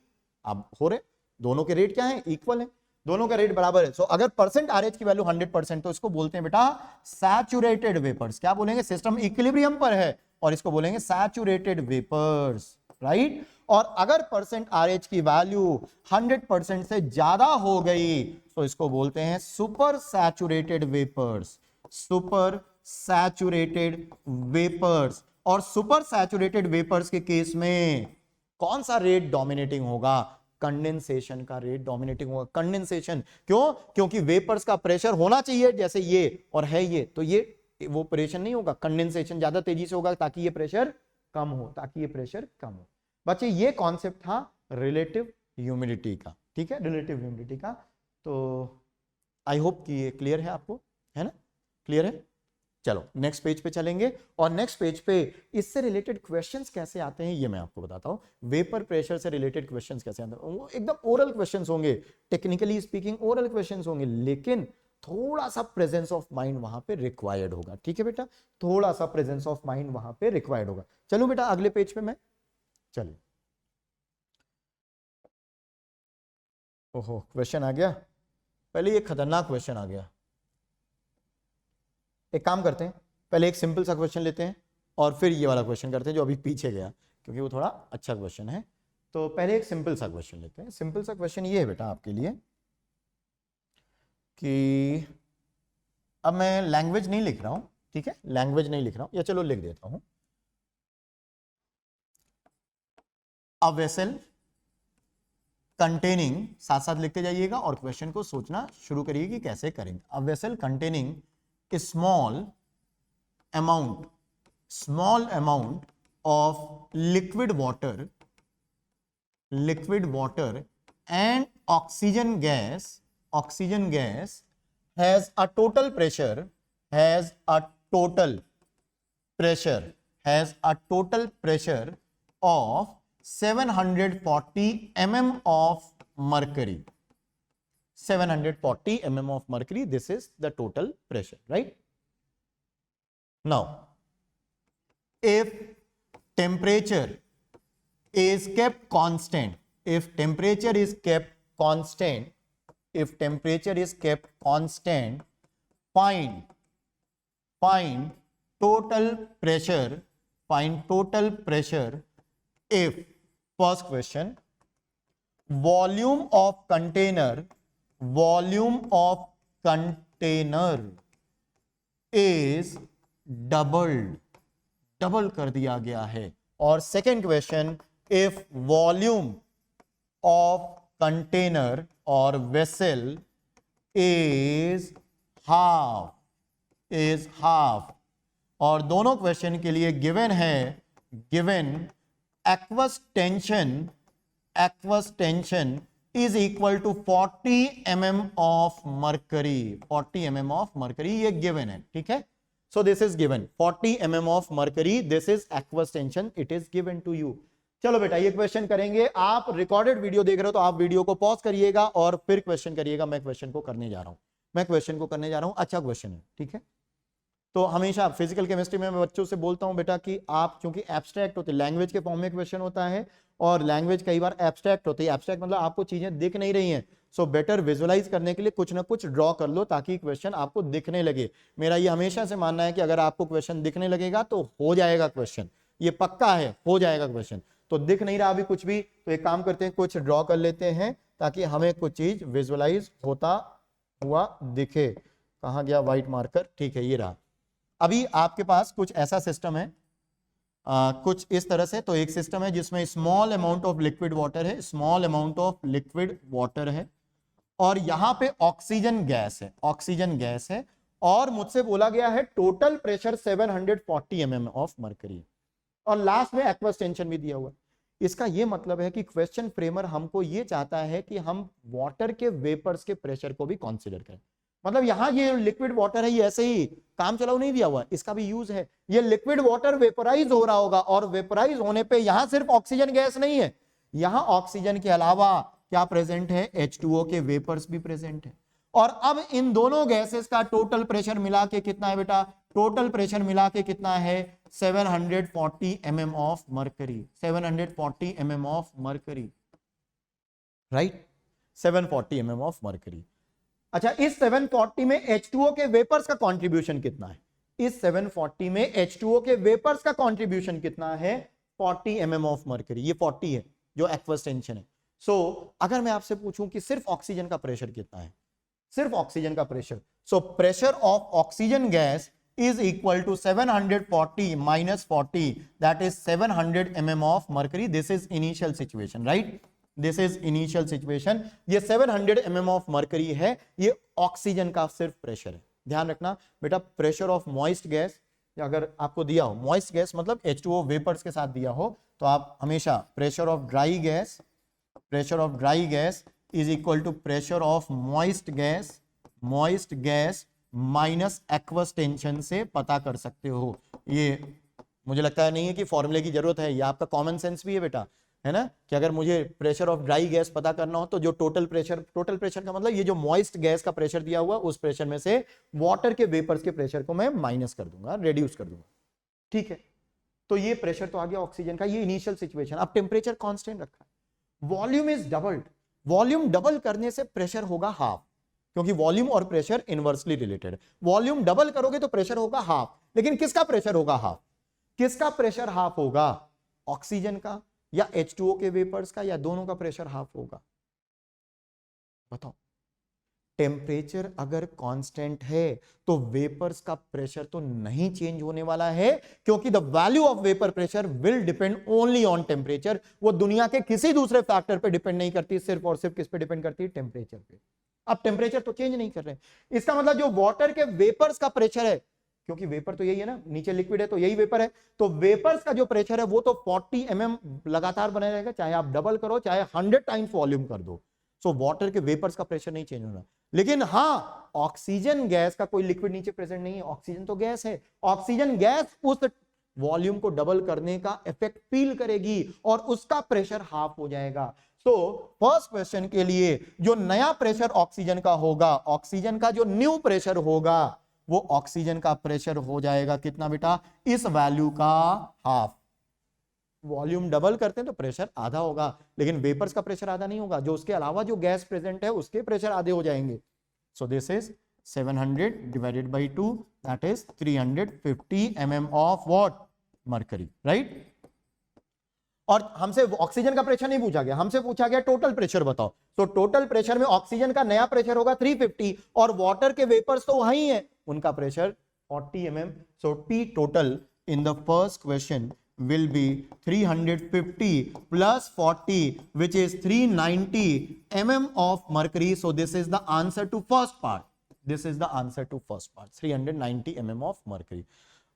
A: अब हो रहे, दोनों के रेट क्या है, इक्वल है, दोनों का रेट बराबर है। सो अगर परसेंट RH की वैल्यू 100%, तो इसको बोलते हैं बेटा सैचुरेटेड वेपर्स। क्या बोलेंगे, सिस्टम इक्विलिब्रियम पर है और इसको बोलेंगे सैचुरेटेड वेपर्स, राइट। और अगर परसेंट RH की वैल्यू 100% से ज्यादा हो गई तो इसको बोलते हैं super saturated vapours, super saturated vapours. और सुपर सैचुरेटेड वेपर्स के केस में कौन सा रेट डोमिनेटिंग होगा, कंडेंसेशन का रेट डोमिनेटिंग होगा। कंडेंसेशन क्यों, क्योंकि वेपर्स का प्रेशर होना चाहिए जैसे ये और है ये, तो ये इवेपोरेशन नहीं होगा, कंडेंसेशन ज्यादा तेजी से होगा ताकि ये प्रेशर कम हो, ताकि ये प्रेशर कम हो। बच्चे ये कॉन्सेप्ट था रिलेटिव ह्यूमिडिटी का, ठीक है, रिलेटिव ह्यूमिडिटी का। तो आई होप कि ये क्लियर है आपको, है ना, क्लियर है। चलो नेक्स्ट पेज पे चलेंगे और नेक्स्ट पेज पे इससे रिलेटेड क्वेश्चंस कैसे आते हैं ये मैं आपको बताता हूं। वेपर प्रेशर से रिलेटेड क्वेश्चंस कैसे आते हैं, वो एकदम ओरल क्वेश्चंस होंगे, टेक्निकली स्पीकिंग ओरल क्वेश्चंस होंगे, लेकिन थोड़ा सा प्रेजेंस ऑफ माइंड वहां पे रिक्वायर्ड होगा, ठीक है बेटा, थोड़ा सा प्रेजेंस ऑफ माइंड वहां पे रिक्वायर्ड होगा। चलो बेटा अगले पेज पे मैं, चलिए, ओहो क्वेश्चन आ गया, पहले ये खतरनाक क्वेश्चन आ गया। एक काम करते हैं, पहले एक सिंपल सा क्वेश्चन लेते हैं और फिर ये वाला क्वेश्चन करते हैं जो अभी पीछे गया, क्योंकि वो थोड़ा अच्छा क्वेश्चन है। तो पहले एक सिंपल सा क्वेश्चन लेते हैं। सिंपल सा क्वेश्चन ये है बेटा आपके लिए कि अब मैं लैंग्वेज नहीं लिख रहा हूं, ठीक है, लैंग्वेज नहीं लिख रहा हूं, या चलो लिख देता हूं। अ वेसल कंटेनिंग, साथ साथ लिखते जाइएगा और क्वेश्चन को सोचना शुरू करिए कि कैसे करेंगे। A vessel containing small amount of liquid water and oxygen gas has a total pressure of 740 mm of mercury. 740 mm of mercury, this is the total pressure, right? Now if temperature is kept constant, find total pressure if, first question, volume of container is double कर दिया गया है। और second question, if volume of container और vessel is half, और दोनों question के लिए गिवन है, aqueous tension is equal to 40 mm of mercury, 40 mm of mercury, ये given है, ठीक है। So this is given 40 mm of mercury, this is aqueous tension, it is given to you। चलो बेटा ये क्वेश्चन करेंगे। आप रिकॉर्डेड वीडियो देख रहे हो तो आप वीडियो को पॉज करिएगा और फिर क्वेश्चन करिएगा। मैं क्वेश्चन को करने जा रहा हूं, अच्छा क्वेश्चन है, ठीक है। तो हमेशा फिजिकल केमिस्ट्री में मैं बच्चों से बोलता हूं बेटा कि आप क्योंकि एब्स्ट्रैक्ट होते, लैंग्वेज के फॉर्म में क्वेश्चन होता है और लैंग्वेज कई बार एब्स्ट्रैक्ट होती है। एब्स्ट्रैक्ट मतलब आपको चीजें दिख नहीं रही हैं, सो बेटर विजुअलाइज करने के लिए कुछ ना कुछ ड्रॉ कर लो ताकि क्वेश्चन आपको दिखने लगे। मेरा ये हमेशा से मानना है कि अगर आपको क्वेश्चन दिखने लगेगा तो हो जाएगा क्वेश्चन, ये पक्का है, हो जाएगा क्वेश्चन। तो दिख नहीं रहा अभी कुछ भी, तो एक काम करते हैं, कुछ ड्रॉ कर लेते हैं ताकि हमें कुछ चीज विजुअलाइज होता हुआ दिखे। कहाँ गया व्हाइट मार्कर, ठीक है ये रहा। अभी आपके पास कुछ ऐसा सिस्टम है, कुछ इस तरह से। तो एक सिस्टम है जिसमें small amount of liquid water है, और यहां पे ऑक्सीजन गैस है, और मुझसे बोला गया है total pressure 740 mm of mercury, और लास्ट में एक्वस टेंशन भी दिया हुआ। इसका यह मतलब है कि क्वेश्चन फ्रेमर हमको यह चाहता है कि हम वाटर के वेपर्स के प्रेशर को भी कंसीडर करें। मतलब यहां ये लिक्विड वाटर है, ये ऐसे ही काम चलाओ नहीं दिया हुआ, इसका भी यूज है। ये लिक्विड वाटर वेपराइज हो रहा होगा, और वेपराइज होने पे यहां सिर्फ ऑक्सीजन गैस नहीं है, यहां ऑक्सीजन के अलावा क्या प्रेजेंट है, H2O के वेपर्स भी प्रेजेंट है। और अब इन दोनों गैसेस का टोटल प्रेशर मिला के कितना है बेटा, टोटल प्रेशर मिला के कितना है 740 mm of mercury, 740 mm of mercury, right, 740 mm of mercury. अच्छा, इस 740 में H2O के वेपर्स का कंट्रीब्यूशन कितना है, इस 740 में H2O के वेपर्स का कंट्रीब्यूशन कितना है 40 mm ऑफ मरकरी, ये 40 है जो एक्वस टेंशन है। सो अगर मैं आपसे पूछूं कि सिर्फ ऑक्सीजन का प्रेशर कितना है, सिर्फ ऑक्सीजन का pressure, so pressure of oxygen gas is equal to 740 minus 40, that is 700 mm of mercury. This is initial situation, right? This is initial situation. ये 700 mm of mercury है, ये ऑक्सीजन का सिर्फ प्रेशर है। ध्यान रखना बेटा, प्रेशर ऑफ मॉइस्ट गैस अगर आपको दिया हो, मॉइस्ट गैस मतलब H2O वेपर्स के साथ दिया हो, तो आप हमेशा pressure of dry gas, pressure of dry gas is equal to pressure of moist gas, moist gas minus aqueous tension से पता कर सकते हो। ये मुझे लगता है नहीं है कि फॉर्मूले की जरूरत है, ये आपका कॉमन सेंस भी है बेटा, है ना, कि अगर मुझे प्रेशर ऑफ ड्राई गैस पता करना हो तो जो टोटल प्रेशर का मतलब ये जो मॉइस्ट गैस का प्रेशर दिया हुआ उस प्रेशर में से वाटर के वेपर्स के प्रेशर को मैं माइनस कर दूंगा, रेड्यूस कर दूंगा, ठीक है। तो ये प्रेशर तो आ गया ऑक्सीजन का, ये इनिशियल सिचुएशन। अब टेम्परेचर कांस्टेंट रखा है, volume is doubled, volume double करने से प्रेशर होगा हाफ, क्योंकि वॉल्यूम और प्रेशर इनवर्सली रिलेटेड है। वॉल्यूम डबल करोगे तो प्रेशर होगा हाफ, लेकिन किसका प्रेशर होगा हाफ, किसका प्रेशर हाफ होगा, ऑक्सीजन का या H2O के वेपर्स का, या दोनों का प्रेशर हाफ होगा, बताओ। टेम्परेचर अगर कांस्टेंट है तो वेपर्स का प्रेशर तो नहीं चेंज होने वाला है, क्योंकि the value of vapour pressure will depend only on temperature. वो दुनिया के किसी दूसरे फैक्टर पे डिपेंड नहीं करती, सिर्फ और सिर्फ किस पे डिपेंड करती है, टेम्परेचर पे। अब टेम्परेचर तो चेंज नहीं कर रहे, इसका मतलब जो वाटर के वेपर्स का प्रेशर है, क्योंकि वेपर तो यही है ना, नीचे लिक्विड है तो यही वेपर है, तो वेपर्स का जो प्रेशर है वो तो 40 mm लगातार बने रहेगा, चाहे आप डबल करो चाहे 100 टाइम्स वॉल्यूम कर दो। सो वाटर के वेपर्स का प्रेशर नहीं चेंज होना, लेकिन हाँ ऑक्सीजन गैस का कोई लिक्विड नीचे प्रेजेंट नहीं है, ऑक्सीजन तो गैस है, ऑक्सीजन गैस उस वॉल्यूम को डबल करने का इफेक्ट फील करेगी और उसका प्रेशर हाफ हो जाएगा। तो फर्स्ट क्वेश्चन के लिए जो नया प्रेशर ऑक्सीजन का होगा, ऑक्सीजन का जो न्यू प्रेशर होगा वो ऑक्सीजन का प्रेशर हो जाएगा कितना बेटा, इस वैल्यू का हाफ। वॉल्यूम डबल करते हैं तो प्रेशर आधा होगा, लेकिन वेपर्स का प्रेशर आधा नहीं होगा, जो उसके अलावा जो गैस प्रेजेंट है उसके प्रेशर आधे हो जाएंगे। सो this is 700 divided by 2, that is 350 mm of what, mercury, right. और हमसे ऑक्सीजन का प्रेशर नहीं पूछा गया, हमसे पूछा गया टोटल प्रेशर बताओ। तो टोटल प्रेशर में ऑक्सीजन का नया प्रेशर होगा 350 और वाटर के वेपर्स तो वही है, उनका pressure 40 mm। So T total in the first question will be 350 plus 40, which is 390 mm of mercury. So this is the answer to first part. This is the answer to first part, 390 mm of mercury.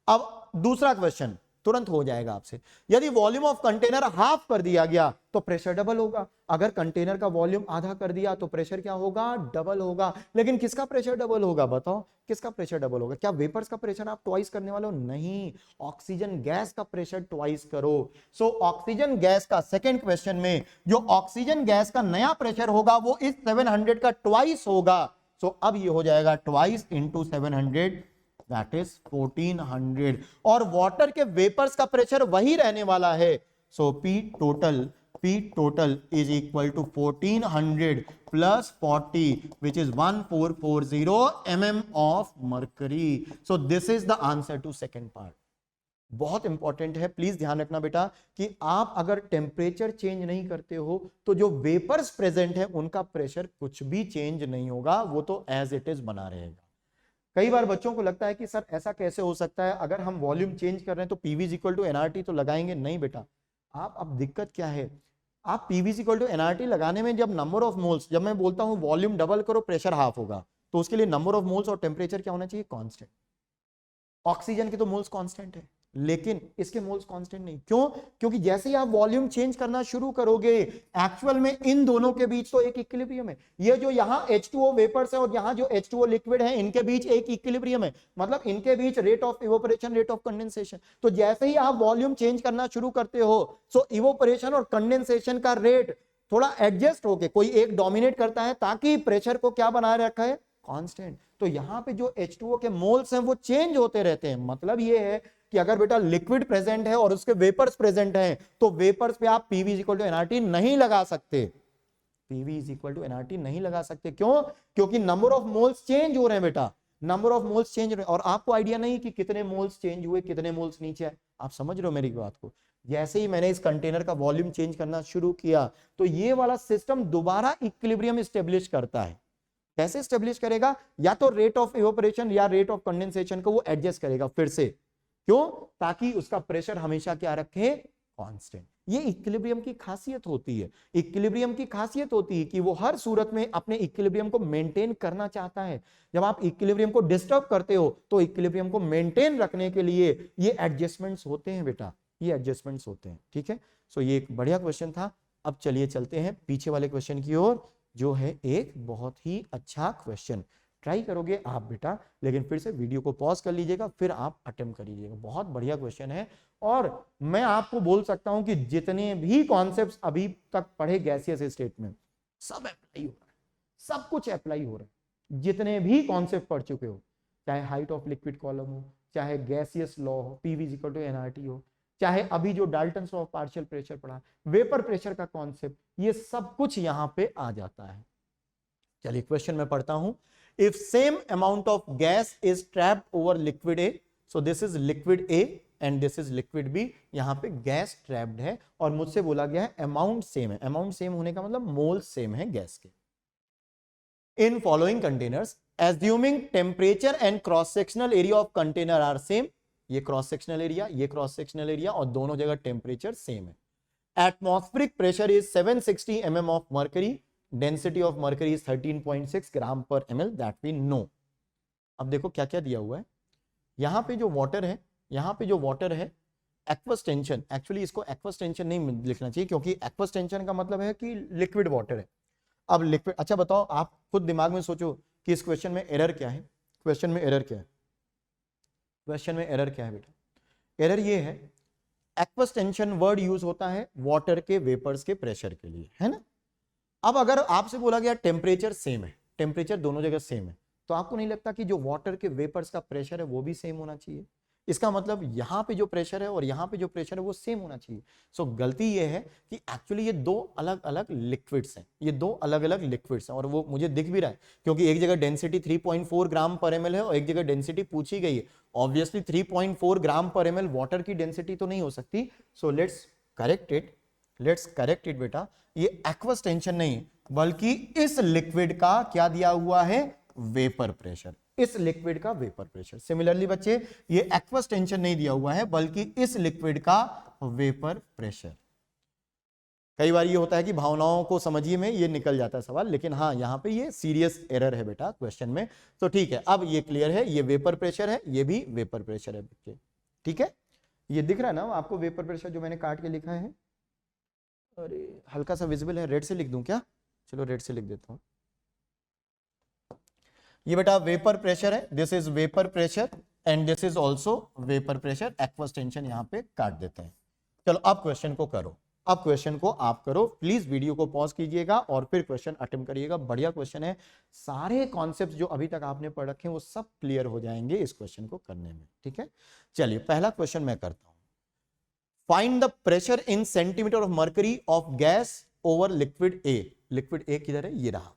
A: अब दूसरा question तुरंत हो जाएगा आपसे, यदि volume of container half कर दिया गया तो प्रेशर डबल होगा, अगर कंटेनर का वॉल्यूम आधा कर दिया तो प्रेशर क्या होगा, डबल होगा। लेकिन किसका प्रेशर डबल होगा, बताओ किसका प्रेशर डबल होगा? क्या वेपर्स का प्रेशर आप ट्वाइस करने वाले हो? नहीं, ऑक्सीजन गैस का प्रेशर ट्वाइस करो। सो ऑक्सीजन गैस का सेकेंड क्वेश्चन में जो ऑक्सीजन गैस का नया प्रेशर होगा वो इस 700 का ट्वाइस होगा। सो अब ये हो जाएगा ट्वाइस इंटू 700, दैट इज 1400, और वाटर के वेपर्स का प्रेशर वही रहने वाला है। सो P total is equal to 1400 plus 40, which is 1440 mm of mercury. So this is the answer to second part. बहुत इंपॉर्टेंट है, प्लीज ध्यान रखना बेटा कि आप अगर टेम्परेचर चेंज नहीं करते हो तो जो वेपर्स प्रेजेंट है उनका प्रेशर कुछ भी चेंज नहीं होगा, वो तो एज इट इज बना रहेगा। कई बार बच्चों को लगता है कि सर ऐसा कैसे हो सकता है, अगर हम वॉल्यूम चेंज कर रहे हैं तो PV is equal to nRT तो लगाएंगे। नहीं बेटा, आप अब दिक्कत क्या है, आप PV is equal to nRT लगाने में जब नंबर ऑफ मोल्स, जब मैं बोलता हूं वॉल्यूम डबल करो प्रेशर हाफ होगा, तो उसके लिए नंबर ऑफ मोल्स और टेम्परेचर क्या होना चाहिए, कांस्टेंट। ऑक्सीजन के तो मोल्स कांस्टेंट है लेकिन इसके मोल्स कांस्टेंट नहीं। क्यों? क्योंकि जैसे ही आप वॉल्यूम चेंज करना शुरू करोगे एक्चुअल में इन दोनों के बीच तो एक इक्विलिब्रियम है। ये जो यहाँ H2O वेपर्स है और यहाँ जो H2O लिक्विड है, इनके बीच एक इक्विलिब्रियम है, मतलब इनके बीच rate of evaporation, rate of condensation. तो जैसे ही आप वॉल्यूम चेंज करना शुरू करते हो सो इवोपरेशन और कंडेंसेशन का रेट थोड़ा एडजस्ट होके, कोई एक डोमिनेट करता है ताकि प्रेशर को क्या बनाए रखा है, कांस्टेंट। तो यहां पे जो H2O के मोल्स हैं वो चेंज होते रहते हैं। मतलब ये है कि अगर बेटा लिक्विड प्रेजेंट है और उसके वेपर्स प्रेजेंट हैं तो वेपर्स पे आप PV इक्वल टू nRT नहीं लगा सकते, PV is equal to nRT नहीं लगा सकते। क्यों? क्योंकि नंबर ऑफ मोल्स चेंज हो रहे हैं बेटा, नंबर ऑफ मोल्स चेंज हो रहे हैं, और आपको आइडिया नहीं कि कितने मोल्स चेंज हुए, कितने मोल्स नीचे आए। आप समझ रहे हो मेरी बात को? जैसे ही मैंने इस कंटेनर का वॉल्यूम चेंज करना शुरू किया तो ये वाला सिस्टम दोबारा इक्विलिब्रियम स्टेब्लिश करता है। कैसे स्टेब्लिश करेगा? या तो रेट ऑफ इवेपोरेशन या रेट ऑफ कंडेंसेशन को वो एडजस्ट करेगा फिर से। क्यों? ताकि उसका प्रेशर हमेशा क्या रखे, कांस्टेंट। ये इक्विलिब्रियम की खासियत होती है। इक्विलिब्रियम की खासियत होती है कि वो हर सूरत में अपने इक्विलिब्रियम को मेंटेन करना चाहता है। जब आप इक्विलिब्रियम को डिस्टर्ब करते हो तो इक्विलिब्रियम को मेंटेन रखने के लिए ये एडजस्टमेंट्स होते हैं बेटा, ये एडजस्टमेंट्स होते हैं। ठीक है, सो ये एक बढ़िया क्वेश्चन था। अब चलिए चलते हैं पीछे वाले क्वेश्चन की ओर, जो है एक बहुत ही अच्छा क्वेश्चन। ट्राई करोगे आप बेटा, लेकिन फिर से वीडियो को पॉज कर लीजिएगा, फिर आप अटेम्प्ट करिएगा। बहुत बढ़िया क्वेश्चन है और मैं आपको बोल सकता हूं कि जितने भी कॉन्सेप्ट्स अभी तक पढ़े गैसियस स्टेट में सब अप्लाई हो रहा है, सब कुछ अप्लाई हो रहा है। जितने भी कॉन्सेप्ट पढ़ चुके हो, चाहे हाइट ऑफ लिक्विड कॉलम हो, चाहे गैसियस लॉ हो, PV इक्वल टू nRT हो, चाहे अभी जो Dalton's law of partial pressure पढ़ा, वेपर प्रेशर का कॉन्सेप्ट, ये सब कुछ यहां पे आ जाता है। चलिए क्वेश्चन में पढ़ता हूं। If same amount of gas is trapped over liquid A, so this is liquid A and this is liquid B, यहाँ पे गैस ट्रैप्ड है और मुझसे बोला गया है अमाउंट सेम है। अमाउंट सेम होने का मतलब मोल सेम है गैस के। In following containers, assuming temperature and cross sectional area of container are same, ये क्रॉस सेक्शनल एरिया, ये क्रॉस सेक्शनल एरिया, और दोनों जगह टेम्परेचर सेम है। Atmospheric pressure is 760 mm of mercury, density of mercury is 13.6 ग्राम पर ml, that we know. अब देखो क्या क्या दिया हुआ है। यहां पे जो वाटर है, यहां पे जो वाटर है, एक्वस टेंशन, एक्चुअली इसको एक्वस टेंशन नहीं लिखना चाहिए क्योंकि एक्वस टेंशन का मतलब है कि लिक्विड वाटर है। अब लिक्विड, अच्छा बताओ, आप खुद दिमाग में सोचो कि इस क्वेश्चन में एरर क्या है। क्वेश्चन में एरर क्या है? क्वेश्चन में एरर क्या है बेटा? एरर ये है, एक्वस टेंशन वर्ड यूज होता है वाटर के वेपर्स के प्रेशर के लिए, है ना। अब अगर आपसे बोला गया टेम्परेचर सेम है, टेम्परेचर दोनों जगह सेम है, तो आपको नहीं लगता कि जो वाटर के वेपर्स का प्रेशर है वो भी सेम होना चाहिए? इसका मतलब यहां पे जो प्रेशर है और यहां पे जो प्रेशर है वो सेम होना चाहिए। सो गलती ये है कि एक्चुअली ये दो अलग अलग लिक्विड्स हैं, ये दो अलग अलग लिक्विड्स हैं, और वो मुझे दिख भी रहा है क्योंकि एक जगह डेंसिटी 3.4 ग्राम पर ml है और एक जगह डेंसिटी पूछी गई है। ऑब्वियसली 3.4 ग्राम पर ml वाटर की डेंसिटी तो नहीं हो सकती। So let's correct it, let's correct it बेटा। ये एक्वस टेंशन नहीं बल्कि इस लिक्विड का क्या दिया हुआ है, वेपर प्रेशर, इस लिक्विड का वेपर प्रेशर। सिमिलरली बच्चे, ये एक्वस टेंशन नहीं दिया हुआ है बल्कि इस लिक्विड का वेपर प्रेशर। कई बार ये होता है कि भावनाओं को समझिए में ये निकल जाता है सवाल, लेकिन हाँ यहाँ पे ये सीरियस एरर है बेटा क्वेश्चन में। तो ठीक है, अब ये क्लियर है, ये वेपर प्रेशर है, ये भी वेपर प्रेशर है बच्चे। ठीक है, ये दिख रहा है ना आपको वेपर प्रेशर जो मैंने काट के लिखा है? अरे हल्का सा विजिबल है, रेड से लिख दूं क्या? चलो रेड से लिख देता हूं। ये बेटा वेपर प्रेशर है, this is vapour pressure and this is also vapour pressure. Aqueous tension यहाँ पे काट देते हैं। चलो अब क्वेश्चन को करो, अब क्वेश्चन को आप करो। प्लीज वीडियो को पॉज कीजिएगा और फिर क्वेश्चन अटेम्प्ट करिएगा। बढ़िया क्वेश्चन है, सारे कॉन्सेप्ट जो अभी तक आपने पढ़ रखे हैं वो सब क्लियर हो जाएंगे इस क्वेश्चन को करने में। ठीक है, चलिए पहला क्वेश्चन मैं करता हूं। Find the pressure in centimetre of mercury of gas over liquid A. Liquid A किधर है? ये रहा।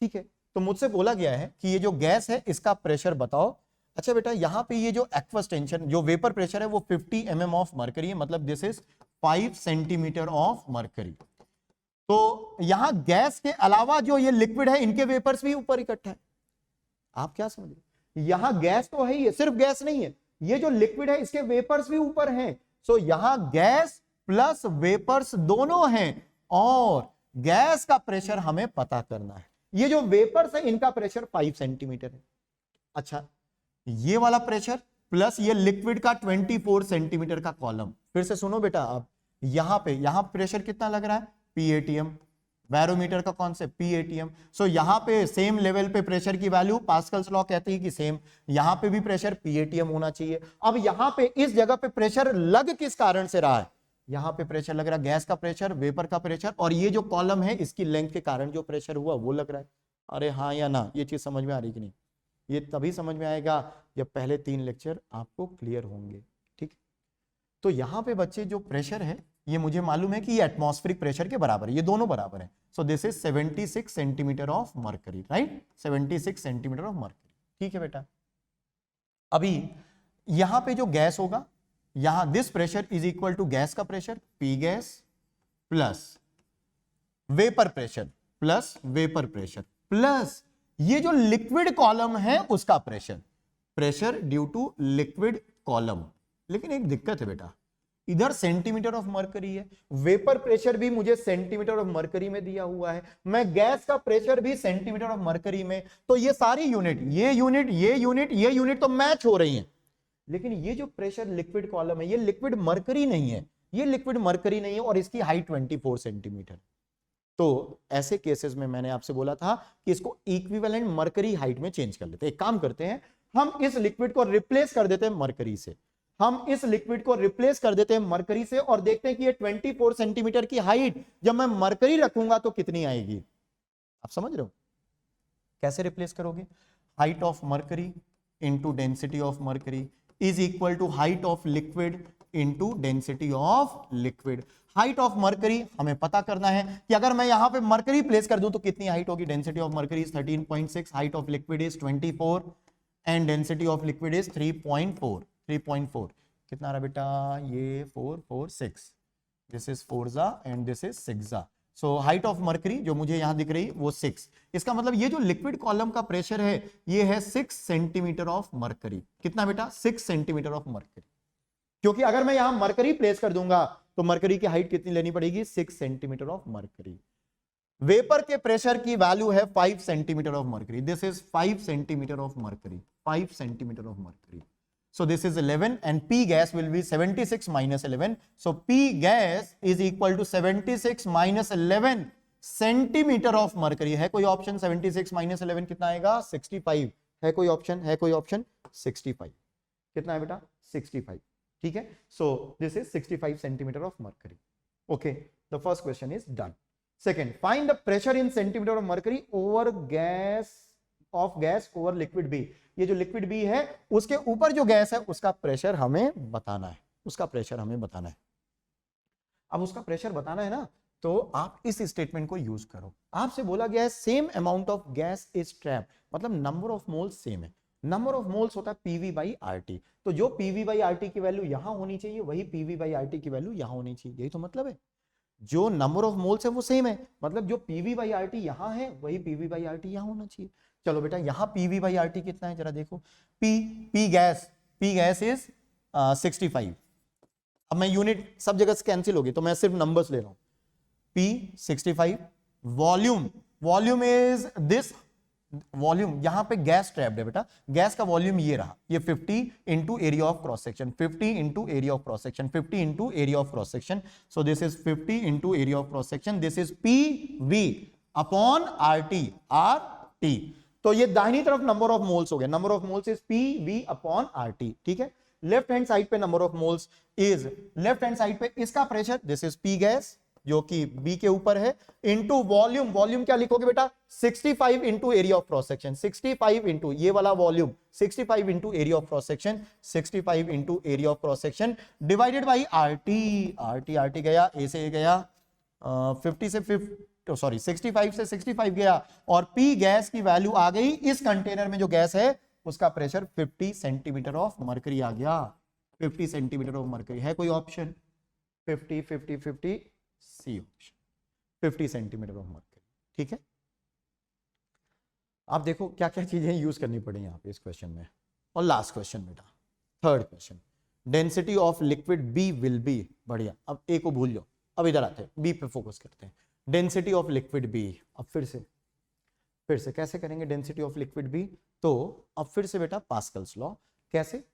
A: ठीक है, तो मुझसे बोला गया है कि ये जो गैस है इसका प्रेशर बताओ। अच्छा बेटा, यहां पे ये जो एक्वस टेंशन, जो वेपर प्रेशर है वो 50 mm ऑफ मर्करी है, मतलब this is 5 centimetre of mercury. तो यहां गैस के अलावा जो ये लिक्विड है इनके वेपर्स भी ऊपर इकट्ठा है। आप क्या समझ रहे? यहां गैस तो है ही है, सिर्फ गैस नहीं है, ये जो लिक्विड है इसके वेपर्स भी ऊपर हैं। सो यहां गैस प्लस वेपर्स दोनों हैं और गैस का प्रेशर हमें पता करना है। ये जो वेपर्स है इनका प्रेशर 5 सेंटीमीटर है। अच्छा, ये वाला प्रेशर प्लस ये लिक्विड का 24 सेंटीमीटर का कॉलम। फिर से सुनो बेटा, आप यहां प्रेशर कितना लग रहा है? PATM। बैरोमीटर का कॉन्सेप्ट PATM। सो यहां पे सेम लेवल पे प्रेशर की वैल्यू, पास्कल्स लॉ कहते हैं कि सेम, यहां पे भी प्रेशर PATM होना चाहिए। अब यहां पे इस जगह पे प्रेशर लग किस कारण से रहा है? यहां पे प्रेशर लग रहा है, गैस का प्रेशर, वेपर का प्रेशर, और ये जो कॉलम है इसकी लेंथ के कारण जो प्रेशर हुआ वो लग रहा है। अरे हाँ या ना, ये चीज समझ में आ रही कि नहीं? ये तभी समझ में आएगा जब पहले 3 लेक्चर आपको क्लियर होंगे। ठीक, तो यहां पे बच्चे जो प्रेशर है ये मुझे मालूम है कि ये एटमॉस्फेरिक प्रेशर के बराबर है, ये दोनों बराबर है। So this is 76 centimetre of mercury, right, 76 centimetre of mercury. ठीक है बेटा, अभी यहां पे जो गैस होगा, यहां this pressure is equal to gas का pressure P gas plus vapour pressure plus ये जो लिक्विड कॉलम है उसका pressure due to liquid column. लेकिन एक दिक्कत है बेटा, इधर सेंटीमीटर ऑफ मरकरी है, वेपर प्रेशर भी मुझे सेंटीमीटर ऑफ मरकरी में दिया हुआ है, मैं गैस का प्रेशर भी सेंटीमीटर ऑफ मरकरी में, तो ये सारी यूनिट, ये यूनिट तो मैच हो रही है। लेकिन ये जो प्रेशर लिक्विड कॉलम है, ये लिक्विड मरकरी नहीं है, और इसकी हाइट 24 सेंटीमीटर। तो ऐसे केसेस में मैंने आपसे बोला था कि इसको इक्विवेलेंट मरकरी हाइट में चेंज कर लेते हैं। एक काम करते हैं, हम इस लिक्विड को रिप्लेस कर देते हैं मरकरी से, और देखते हैं कि ये 24 सेंटीमीटर की हाइट जब मैं मरकरी रखूंगा तो कितनी आएगी। आप समझ रहे हो कैसे रिप्लेस करोगे? Height of mercury into density of mercury is equal to height of liquid into density of liquid. Height of mercury हमें पता करना है कि अगर मैं यहां पे मरकरी प्लेस कर दूं तो कितनी हाइट होगी। Density of mercury is 13.6, height of liquid is 24 and density of liquid is 3.4। कितना रहा बेटा? ये 4 4 6, this is 4 and this is 6। So height of mercury जो मुझे यहां दिख रही वो 6। इसका मतलब ये जो लिक्विड कॉलम का प्रेशर है ये है 6 सेंटीमीटर ऑफ मरकरी। कितना बेटा? 6 सेंटीमीटर ऑफ मरकरी। क्योंकि अगर मैं यहां मरकरी प्लेस कर दूंगा तो मरकरी की हाइट कितनी लेनी पड़ेगी? 6 सेंटीमीटर ऑफ मरकरी। वेपर के प्रेशर की वैल्यू है 5 centimetre of mercury, this is 5 centimetre of mercury, 5 centimetre of mercury. So this is 11 and P gas will be 76 minus 11. So P gas is equal to 76 minus 11 centimetre of mercury. है कोई option? 76 minus 11 कितना आएगा? 65। है कोई option? 65। कितना है बेटा? 65। ठीक है, so this is 65 centimetre of mercury. Okay, the first question is done. Second, find the pressure in centimeter of mercury over gas over liquid B। ये जो लिक्विड बी है उसके ऊपर जो गैस है उसका प्रेशर हमें बताना है, अब उसका प्रेशर बताना है ना, तो आप इस स्टेटमेंट को यूज करो। आपसे बोला गया है same amount of gas is trapped, मतलब नंबर ऑफ मोल्स सेम है। नंबर ऑफ मोल्स होता है पीवी बाई आरटी, तो जो पीवी बाई आरटी की वैल्यू यहां होनी चाहिए वही पीवी बाई आरटी की वैल्यू यहां होनी चाहिए। यही तो मतलब है, जो नंबर ऑफ मोल्स है वो सेम है, मतलब जो पीवी बाई आरटी यहां है वही पीवी बाई आरटी यहां होना चाहिए। चलो बेटा, यहां पीवी बाई आरटी कितना है जरा देखो। P gas is 65। अब मैं यूनिट सब जगह से कैंसिल होगी तो मैं सिर्फ नंबर्स ले रहा हूं। P 65, volume is this, volume यहां पे गैस ट्रैप्ड है बेटा, गैस का वॉल्यूम ये रहा, ये 50 into area of cross section, 50 into area of cross section, 50 into area of cross section. So this is 50 into area of cross section, this is PV upon RT। तो ये दाहिनी तरफ नंबर ऑफ मोल्स हो गया, number of moles is PV upon RT। ठीक है, left hand side पे number of moles is, left hand side पे इसका pressure, this is P gas जो कि B के ऊपर है, इंटू वॉल्यूम, वॉल्यूम क्या लिखोगे बेटा? 65 into area of cross section, 65 into ये वाला volume, 65 into area of cross section, 65 into area of cross section divided by RT गया, A से गया 50 से 65 से 65 गया, और P गैस की वैल्यू आ गई, इस कंटेनर में जो गैस है उसका प्रेशर 50 सेंटीमीटर ऑफ मरकरी आ गया, 50 सेंटीमीटर ऑफ मरकरी। है कोई option? 50 C option, 50 centimetre of mercury. ठीक है, आप देखो क्या क्या चीजें यूज करनी पड़ी यहाँ पे इस क्वेश्चन में। और लास्ट क्वेश्चन बेटा, third question, density of liquid B will be, बढ़िया, अब ए को भूल जाओ, अब इधर आते हैं, बी पे फोकस करते हैं। डेंसिटी ऑफ लिक्विड बी, अब फिर से कैसे करेंगे डेंसिटी ऑफ लिक्विड बी? तो अब फिर से बेटा पास्कल्स लॉ। कैसे?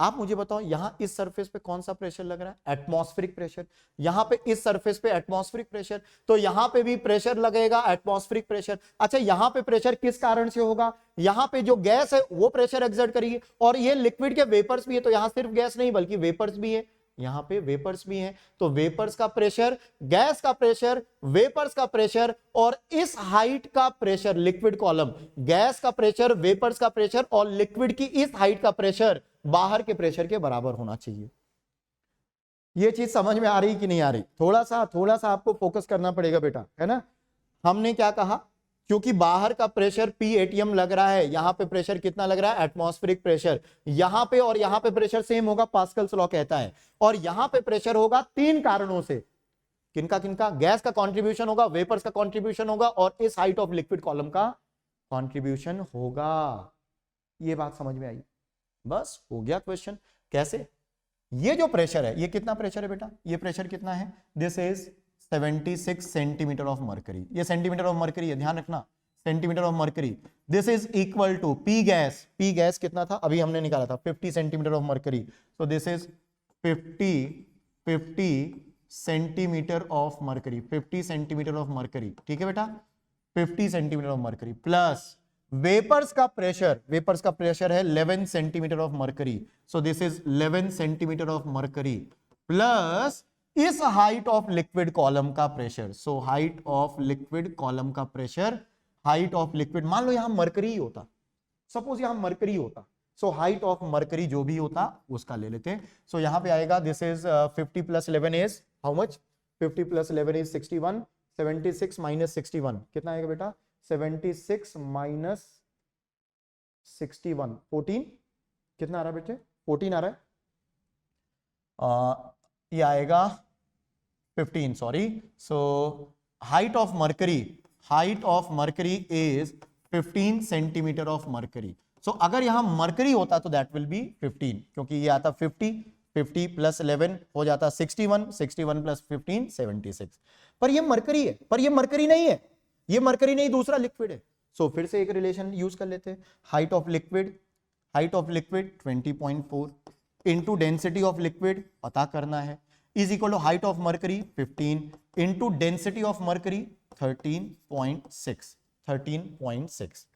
A: आप मुझे बताओ, यहां इस सरफेस पे कौन सा प्रेशर लग रहा है? Atmospheric pressure. यहां पे इस सरफेस पे एटमॉस्फेरिक प्रेशर, तो यहां पे भी प्रेशर लगेगा एटमॉस्फेरिक प्रेशर। अच्छा, यहां पे प्रेशर किस कारण से होगा? यहां पे जो गैस है वो प्रेशर एक्सर्ट करेगी, और ये लिक्विड के वेपर्स भी है, तो यहां सिर्फ गैस नहीं बल्कि वेपर्स भी है, यहाँ पे वेपर्स भी हैं, तो वेपर्स का प्रेशर, गैस का प्रेशर, वेपर्स का प्रेशर और इस हाइट का प्रेशर, लिक्विड कॉलम, गैस का प्रेशर, वेपर्स का प्रेशर और लिक्विड की इस हाइट का प्रेशर बाहर के प्रेशर के बराबर होना चाहिए। ये चीज समझ में आ रही कि नहीं आ रही? थोड़ा सा आपको फोकस करना पड़ेगा बेटा, है ना। हमने क्या कहा, क्योंकि बाहर का प्रेशर P ATM लग रहा है, यहां पे प्रेशर कितना लग रहा है, एटमॉस्फेरिक प्रेशर, यहां पे और यहां पे प्रेशर सेम होगा, पास्कल्स लॉ कहता है। और यहां पे प्रेशर होगा तीन कारणों से, किनका किनका, गैस का कंट्रीब्यूशन होगा, वेपर्स का कंट्रीब्यूशन होगा और इस हाइट ऑफ लिक्विड कॉलम का कंट्रीब्यूशन होगा। ये बात समझ में आई? बस हो गया क्वेश्चन। कैसे? ये जो प्रेशर है, ये कितना प्रेशर है बेटा, ये प्रेशर कितना है, this is 76 centimetre of mercury, ये सेंटीमीटर ऑफ मरकरी है, ध्यान रखना, centimetre of mercury. This is equal to P gas कितना था, अभी हमने निकाला था 50 centimetre of mercury, so this is 50 centimetre of mercury, 50 centimetre of mercury, ठीक है बेटा, 50 centimetre of mercury plus vapours का प्रेशर है 11 centimetre of mercury, so this is 11 centimetre of mercury plus इस हाइट ऑफ लिक्विड कॉलम का pressure, so height of liquid column का pressure, height of liquid, मान लो यहां मरकरी होता, suppose यहां mercury होता, सो हाइट ऑफ मरकरी जो भी होता उसका ले लेते। सो यहां पे आएगा, this is 50 plus 11 is how much, 50 plus 11 is 61, 76 minus 61 कितना आएगा बेटा, 76 माइनस 61 14, कितना आ रहा है बेटे, 14 आ रहा है, ये आएगा 15, sorry. So height of mercury is 15 centimetre of mercury. So अगर यहां मरकरी होता तो दैट विल बी 15, क्योंकि ये आता 50 प्लस 11 हो जाता 61 प्लस 15 76। पर ये मरकरी है, पर ये मरकरी नहीं है, ये मरकरी नहीं, दूसरा लिक्विड है। सो फिर से एक रिलेशन यूज कर लेते हैं, height of liquid 20.4 into density of liquid पता करना है, is equal to height of mercury 15 into density of mercury 13.6।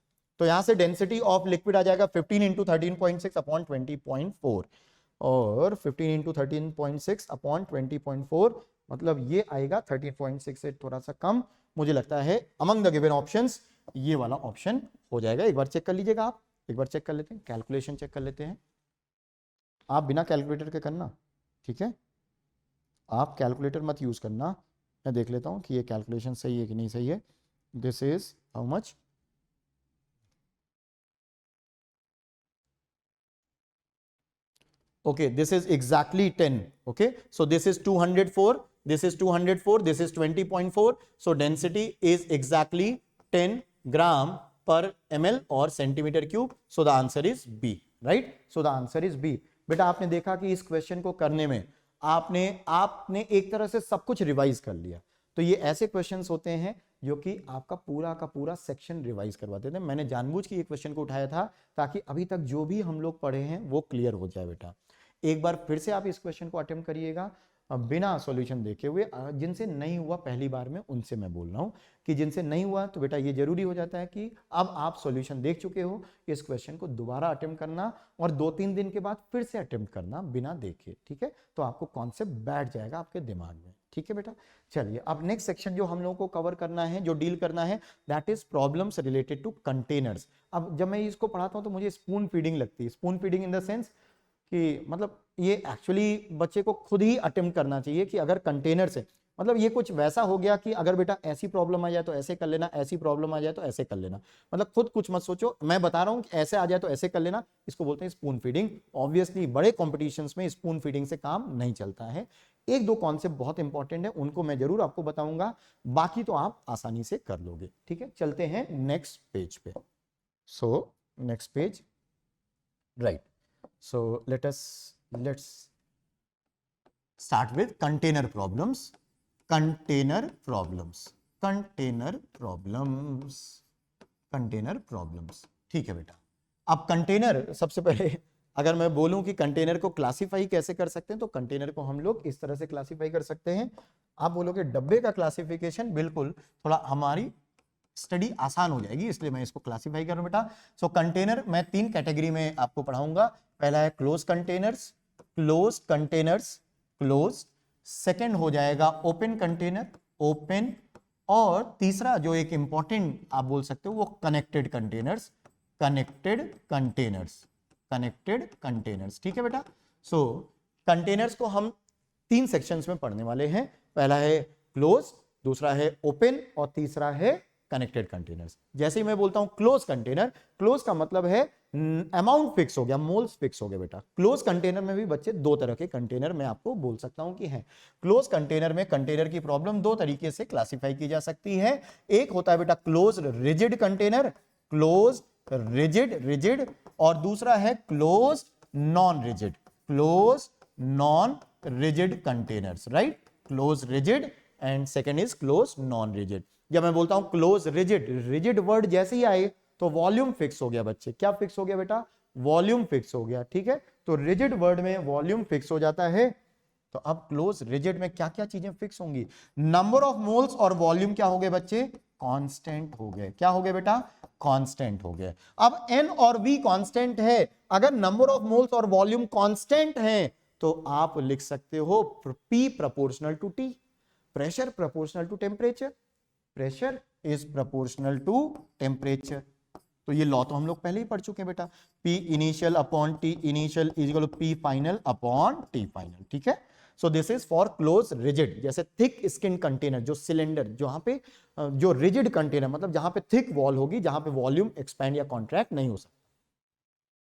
A: तो यहां से डेंसिटी ऑफ लिक्विड आ जाएगा 15 इंटू 13.6 अपॉन 20.4 और 15 इंटू 13.6 अपॉन 20.4, मतलब ये आएगा 13.6 से थोड़ा सा कम, मुझे लगता है अमंग द गिवन ऑप्शंस ये वाला ऑप्शन हो जाएगा। एक बार चेक कर लीजिएगा, आप एक बार चेक कर लेते हैं, कैलकुलेशन चेक कर लेते हैं, आप बिना कैलकुलेटर के करना, ठीक है, आप कैलकुलेटर मत यूज करना, मैं देख लेता हूं कि ये कैलकुलेशन सही है कि नहीं सही है। This is how much, okay, this is exactly 10, okay, so this is 204, this is 204, this is 20.4, so density is exactly 10 gram per ml or centimeter cube, so the answer is B, right, so the answer is B। बेटा आपने देखा कि इस question को करने में आपने एक तरह से सब कुछ रिवाइज कर लिया, तो ये ऐसे क्वेश्चंस होते हैं जो कि आपका पूरा का पूरा सेक्शन रिवाइज करवाते थे। मैंने जानबूझ के ये क्वेश्चन को उठाया था ताकि अभी तक जो भी हम लोग पढ़े हैं वो क्लियर हो जाए बेटा। एक बार फिर से आप इस क्वेश्चन को अटेम्प्ट करिएगा बिना सॉल्यूशन देखे हुए, जिनसे नहीं हुआ पहली बार में उनसे मैं बोल रहा हूं कि जिनसे नहीं हुआ तो बेटा ये जरूरी हो जाता है कि अब आप सॉल्यूशन देख चुके हो, इस क्वेश्चन को दोबारा अटेम्प्ट करना और 2-3 दिन के बाद फिर से अटेम्प्ट करना बिना देखे, ठीक है, तो आपको कॉन्सेप्ट बैठ जाएगा आपके दिमाग में, ठीक है बेटा। चलिए अब नेक्स्ट सेक्शन जो हम लोगों को कवर करना है, जो डील करना है, that is problems related to containers. अब जब मैं इसको पढ़ाता हूं तो मुझे स्पून फीडिंग लगती है, spoon feeding in the sense कि मतलब ये एक्चुअली बच्चे को खुद ही अटेम्प्ट करना चाहिए कि अगर कंटेनर से, मतलब ये कुछ वैसा हो गया कि अगर बेटा ऐसी प्रॉब्लम आ जाए तो ऐसे कर लेना, ऐसी प्रॉब्लम आ जाए तो ऐसे कर लेना, मतलब खुद कुछ मत सोचो, मैं बता रहा हूं कि ऐसे आ जाए तो ऐसे कर लेना, इसको बोलते हैं स्पून फीडिंग। ऑब्वियसली बड़े कॉम्पिटिशन्स में स्पून फीडिंग से काम नहीं चलता है। एक दो कॉन्सेप्ट बहुत इंपॉर्टेंट है, उनको मैं जरूर आपको बताऊंगा, बाकी तो आप आसानी से कर लोगे, ठीक है। चलते हैं नेक्स्ट पेज पे। So next page, right, so let's start with container problems, ठीक है बेटा। अब कंटेनर, सबसे पहले अगर मैं बोलूं कि कंटेनर को क्लासिफाई कैसे कर सकते हैं तो कंटेनर को हम लोग इस तरह से क्लासिफाई कर सकते हैं। आप बोलोगे डब्बे का क्लासिफिकेशन, बिल्कुल, थोड़ा हमारी स्टडी आसान हो जाएगी इसलिए मैं इसको क्लासिफाई कर रहा हूं बेटा। सो कंटेनर मैं 3 कैटेगरी में आपको पढ़ाऊंगा। पहला है क्लोज कंटेनर्स, क्लोज, सेकंड हो जाएगा ओपन कंटेनर, ओपन, और तीसरा जो एक इंपॉर्टेंट आप बोल सकते हो वो connected containers, connected containers, connected containers. ठीक है बेटा। सो कंटेनर्स को हम 3 सेक्शंस में पढ़ने वाले हैं। पहला है क्लोज, दूसरा है ओपन और तीसरा है कनेक्टेड कंटेनर्स। जैसे ही मैं बोलता हूं क्लोज कंटेनर, क्लोज का मतलब है अमाउंट फिक्स हो गया, मोल्स फिक्स हो गए बेटा। क्लोज कंटेनर में भी बच्चे 2 तरह के कंटेनर मैं आपको बोल सकता हूं कि है। क्लोज कंटेनर में कंटेनर की प्रॉब्लम 2 तरीके से क्लासिफाई की जा सकती है। एक होता है बेटा close rigid container, close rigid, rigid, और दूसरा है close non rigid, close non rigid containers, right. Close rigid and second is close non rigid. जब मैं बोलता हूं क्लोज रिजिड, रिजिड वर्ड जैसे ही आए तो वॉल्यूम फिक्स हो गया बच्चे। क्या फिक्स हो गया बेटा? वॉल्यूम फिक्स हो गया। ठीक है, तो रिजिड वर्ड में वॉल्यूम फिक्स हो जाता है। तो अब क्लोज रिजिड में क्या क्या चीजें फिक्स होंगी? नंबर ऑफ मोल्स और वॉल्यूम क्या हो गए बच्चे? कांस्टेंट हो गए। क्या हो गए बेटा? कांस्टेंट हो गए। अब एन और वी कांस्टेंट है। अगर नंबर ऑफ मोल्स और वॉल्यूम कांस्टेंट है तो आप लिख सकते हो P proportional to T, pressure proportional to temperature, pressure is proportional to temperature. तो ये लॉ तो हम लोग पहले ही पढ़ चुके हैं बेटा, P initial upon T initial is equal to P final upon T final. ठीक है, so this is for close rigid. जैसे थिक स्किन कंटेनर, जो सिलेंडर, जहां पे जो रिजिड कंटेनर मतलब जहां पे थिक वॉल होगी, जहां पे वॉल्यूम एक्सपैंड या कॉन्ट्रैक्ट नहीं हो सकता।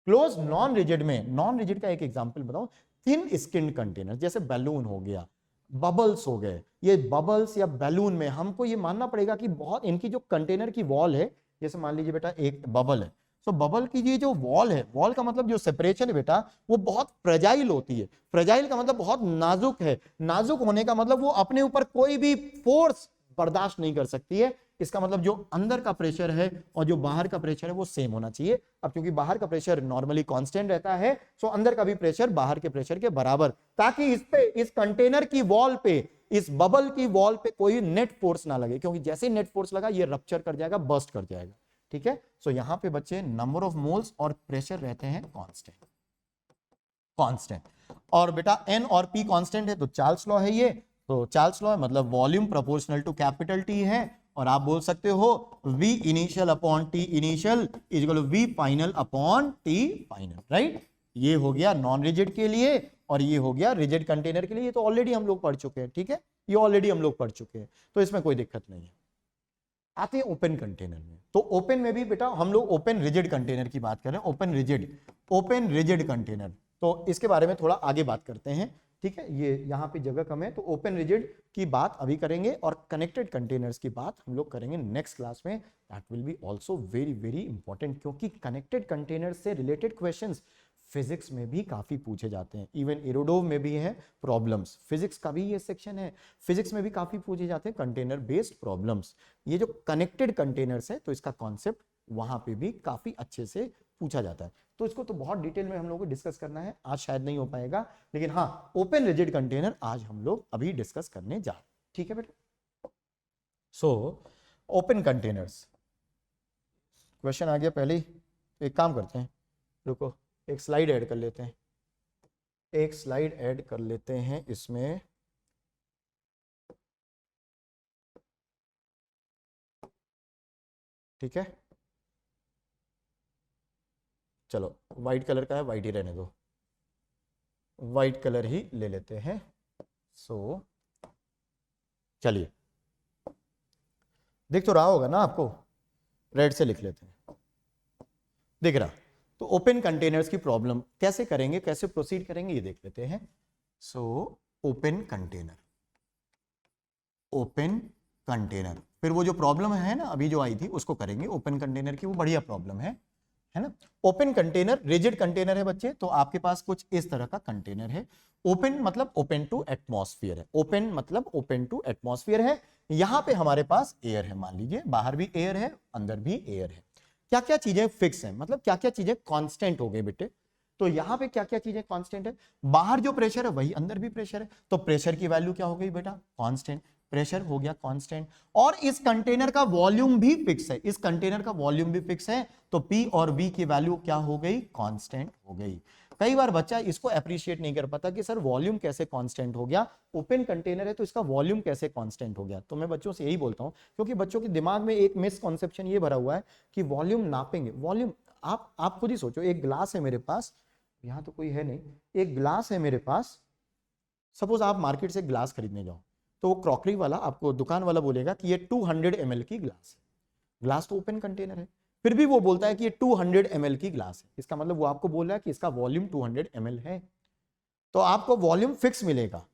A: क्लोज नॉन रिजिड में, नॉन रिजिड का एक एग्जांपल बताओ, थिन स्किन कंटेनर, जैसे बैलून हो गया, बबल्स हो गए। ये बबल्स या बैलून में हमको ये मानना पड़ेगा कि बहुत इनकी जो कंटेनर की वॉल है, जैसे मान लीजिए बेटा एक बबल है, तो बबल की ये जो वॉल है, वॉल का मतलब जो सेपरेशन है बेटा, वो बहुत फ्रेजाइल होती है। फ्रेजाइल का मतलब बहुत नाजुक है। नाजुक होने का मतलब वो अपने ऊपर कोई भी फोर्स बर्दाश्त नहीं कर सकती है। इसका मतलब जो अंदर का प्रेशर है और जो बाहर का प्रेशर है वो सेम होना चाहिए। अब क्योंकि बाहर का प्रेशर नॉर्मली कांस्टेंट रहता है, सो अंदर का भी प्रेशर बाहर के प्रेशर के बराबर, ताकि इस पे, इस कंटेनर की वॉल पे, इस बबल की वॉल पे कोई नेट फोर्स ना लगे, क्योंकि जैसे नेट फोर्स लगा ये रप्चर कर जाएगा, बर्स्ट कर जाएगा। ठीक है, सो यहां पे बच्चे नंबर ऑफ मोल्स और प्रेशर रहते हैं कांस्टेंट, कांस्टेंट। और बेटा एन और पी कांस्टेंट है तो चार्ल्स लॉ है ये। तो चार्ल्स लॉ मतलब volume proportional to capital T है, और आप बोल सकते हो V initial upon T initial is equal to V final upon T final, right. ये हो गया नॉन रिजिड के लिए और ये हो गया रिजिड कंटेनर के लिए। ये तो ऑलरेडी हम लोग पढ़ चुके हैं। ठीक है, ये ऑलरेडी हम लोग पढ़ चुके हैं, तो इसमें कोई दिक्कत नहीं है। आते हैं ओपन कंटेनर में। तो ओपन में भी बेटा हम लोग ओपन रिजिड कंटेनर की बात कर रहे हैं, open rigid, open rigid container. तो इसके बारे में थोड़ा आगे बात करते हैं। ठीक है, ये यहाँ पे जगह कम है, तो ओपन रिजिड की बात अभी करेंगे और कनेक्टेड कंटेनर्स की बात हम लोग करेंगे नेक्स्ट क्लास में। That will be also very very important, क्योंकि कनेक्टेड कंटेनर से रिलेटेड क्वेश्चंस फिजिक्स में भी काफी पूछे जाते हैं। इवन एरोडोव में भी है प्रॉब्लम्स, फिजिक्स का भी ये सेक्शन है, फिजिक्स में भी काफी पूछे जाते हैं कंटेनर बेस्ड प्रॉब्लम्स। ये जो कनेक्टेड कंटेनर्स है तो इसका कॉन्सेप्ट वहां पे भी काफी अच्छे से पूछा जाता है। तो इसको तो बहुत डिटेल में हम लोगों को डिस्कस करना है, आज शायद नहीं हो पाएगा, लेकिन हाँ ओपन रिजिड कंटेनर आज हम लोग अभी डिस्कस करने जा रहे हैं। ठीक है बेटा, सो ओपन कंटेनर्स क्वेश्चन आ गया पहले ही। एक काम करते हैं, रुको एक स्लाइड ऐड कर लेते हैं, एक स्लाइड ऐड कर लेते हैं इसमें। ठीक है, चलो व्हाइट कलर का है, व्हाइट ही रहने दो, व्हाइट कलर ही ले लेते हैं। सो चलिए, दिख तो रहा होगा ना आपको, रेड से लिख लेते हैं, दिख रहा। तो ओपन कंटेनर्स की प्रॉब्लम कैसे करेंगे, कैसे प्रोसीड करेंगे ये देख लेते हैं। So open container, open container, फिर वो जो प्रॉब्लम है ना अभी जो आई थी उसको करेंगे ओपन कंटेनर की, वो बढ़िया प्रॉब्लम है ना। ओपन कंटेनर रिजिड कंटेनर है बच्चे, तो आपके पास कुछ इस तरह का कंटेनर है। ओपन मतलब ओपन टू एटमॉस्फेयर है, ओपन मतलब ओपन टू एटमॉस्फेयर है। यहां पे हमारे पास एयर है, मान लीजिए बाहर भी एयर है अंदर भी एयर है। क्या क्या चीजें फिक्स है, मतलब क्या क्या चीजें कांस्टेंट हो गई बेटे। तो यहां पे क्या क्या चीजें कांस्टेंट है, बाहर जो प्रेशर है वही अंदर भी प्रेशर है, तो प्रेशर की वैल्यू क्या हो गई बेटा, कांस्टेंट, प्रेशर हो गया कांस्टेंट। और इस कंटेनर का वॉल्यूम भी फिक्स है, इस कंटेनर का वॉल्यूम भी फिक्स है, तो P और V की वैल्यू क्या हो गई, कांस्टेंट हो गई। कई बार बच्चा इसको अप्रिशिएट नहीं कर पाता कि सर वॉल्यूम कैसे कांस्टेंट हो गया, ओपन कंटेनर है तो इसका वॉल्यूम कैसे कांस्टेंट हो गया। तो मैं बच्चों से यही बोलता हूं, क्योंकि बच्चों के दिमाग में एक मिसकॉन्सेप्शन ये भरा हुआ है कि वॉल्यूम नापेंगे। वॉल्यूम आप खुद ही सोचो, एक ग्लास है मेरे पास, यहां तो कोई है नहीं, एक ग्लास है मेरे पास। सपोज आप मार्केट से ग्लास खरीदने जाओ तो वो क्रॉकरी वाला आपको, दुकान वाला बोलेगा कि ये 200 ml की ग्लास है। ग्लास तो ओपन कंटेनर है, फिर भी वो बोलता है कि ये 200 ml की ग्लास है। इसका मतलब वो आपको बोल रहा है कि इसका वॉल्यूम 200 ml है, तो आपको वॉल्यूम फिक्स मिलेगा।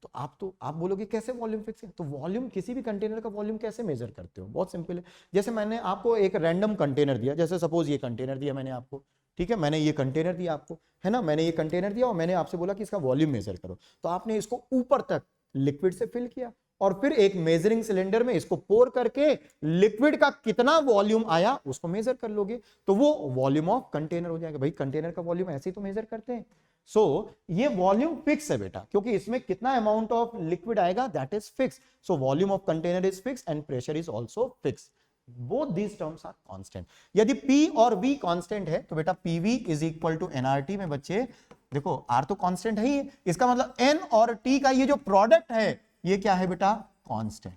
A: तो आप बोलोगे कैसे वॉल्यूम फिक्स है? तो वॉल्यूम, किसी भी कंटेनर का वॉल्यूम कैसे मेजर करते हो? बहुत सिंपल है। जैसे मैंने आपको एक रैंडम कंटेनर दिया, जैसे सपोज ये कंटेनर दिया मैंने आपको, ठीक है, मैंने ये कंटेनर दिया आपको, है ना, मैंने ये कंटेनर दिया और मैंने आपसे बोला कि इसका वॉल्यूम मेजर करो। तो आपने इसको ऊपर तक लिक्विड से फिल किया और फिर एक मेजरिंग सिलेंडर में इसको पोर करके लिक्विड का कितना वॉल्यूम आया उसको मेजर कर लोगे, तो वो वॉल्यूम ऑफ कंटेनर हो जाएगा। भाई कंटेनर का वॉल्यूम ऐसे ही तो मेजर करते हैं। सो ये वॉल्यूम फिक्स है बेटा, क्योंकि इसमें कितना अमाउंट ऑफ लिक्विड आएगा that is fix. So volume of container is fix and pressure is also fix. Both these terms are constant. यदि P और V कांस्टेंट है तो बेटा PV is equal to nRT में बच्चे देखो R तो कांस्टेंट है ही, इसका मतलब N और T का ये जो प्रोडक्ट है ये क्या है बेटा? कांस्टेंट।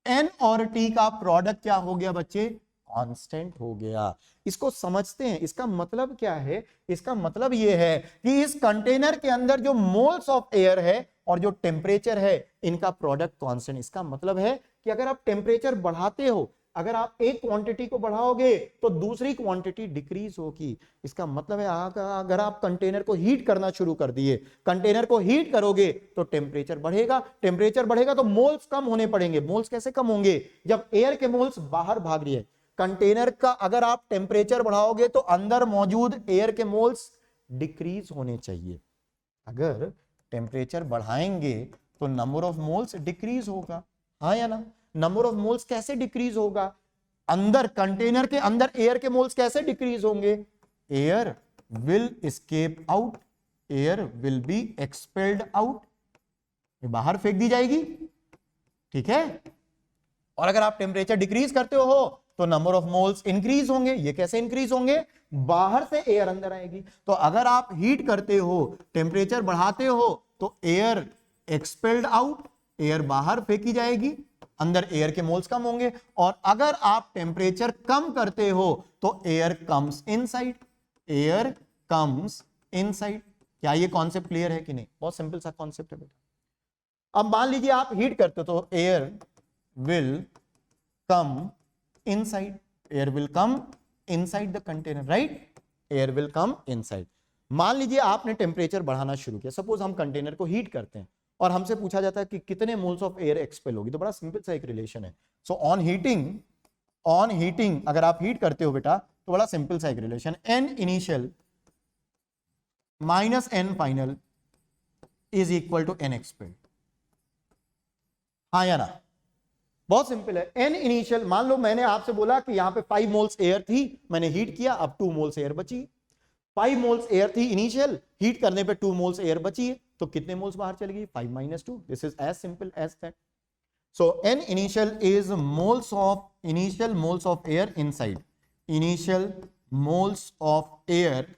A: N और T का प्रोडक्ट क्या हो गया बच्चे? कांस्टेंट हो गया। इसको समझते हैं, इसका मतलब क्या है? इसका मतलब ये है कि इस कंटेनर के अंदर जो मोल्स ऑफ एयर है और जो टेम्परेचर है इनका प्रोडक्ट कांस्टेंट। इसका मतलब है कि अगर आप टेम्परेचर बढ़ाते हो, अगर आप एक क्वांटिटी को बढ़ाओगे तो दूसरी क्वांटिटी डिक्रीज होगी। इसका मतलब है अगर आप कंटेनर को हीट करना शुरू कर दिए, कंटेनर को हीट करोगे तो टेम्परेचर बढ़ेगा, टेम्परेचर बढ़ेगा तो मोल्स कम होने पड़ेंगे। मोल्स कैसे कम होंगे? जब एयर के मोल्स बाहर भाग रही है। कंटेनर का अगर आप टेम्परेचर बढ़ाओगे तो अंदर मौजूद एयर के मोल्स डिक्रीज होने चाहिए। अगर टेम्परेचर बढ़ाएंगे तो नंबर ऑफ मोल्स डिक्रीज होगा, हाँ या ना? नंबर ऑफ मोल्स कैसे डिक्रीज होगा? अंदर कंटेनर के अंदर एयर के मोल्स कैसे डिक्रीज होंगे? Air will escape out, air will be expelled out, बाहर फेंक दी जाएगी, ठीक है। और अगर आप टेम्परेचर डिक्रीज करते हो तो नंबर ऑफ मोल्स इंक्रीज होंगे। ये कैसे इंक्रीज होंगे? बाहर से एयर अंदर आएगी। तो अगर आप हीट करते हो, टेम्परेचर बढ़ाते हो तो एयर एक्सपेल्ड आउट, एयर बाहर फेंकी जाएगी, अंदर एयर के मोल्स कम होंगे। और अगर आप टेम्परेचर कम करते हो तो air comes inside, air comes inside. क्या ये कॉन्सेप्ट क्लियर है कि नहीं? बहुत सिंपल सा कॉन्सेप्ट है बेटा। अब मान लीजिए आप हीट करते हो तो air will come inside, air will come inside the container, right? Air will come inside. मान लीजिए आपने टेम्परेचर बढ़ाना शुरू किया, सपोज हम कंटेनर को हीट करते हैं और हमसे पूछा जाता है कि कितने मोल्स ऑफ एयर एक्सपेल होगी, तो बड़ा सिंपल सा एक रिलेशन है। सो ऑन हीटिंग अगर आप हीट करते हो बेटा तो बड़ा सिंपल सा एक relation, n initial minus n final is equal to n expelled, हाँ या ना? बहुत सिंपल है। एन इनिशियल, मान लो मैंने आपसे बोला कि यहां पे 5 मोल्स एयर थी, मैंने हीट किया, अब 2 मोल्स एयर बची। 5 मोल्स एयर थी इनिशियल, हीट करने पे 2 मोल्स एयर बची है, तो कितने मोल्स बाहर चलेगी? 5 माइनस 2। This is as simple as that. So n initial is initial moles of air inside, initial moles of air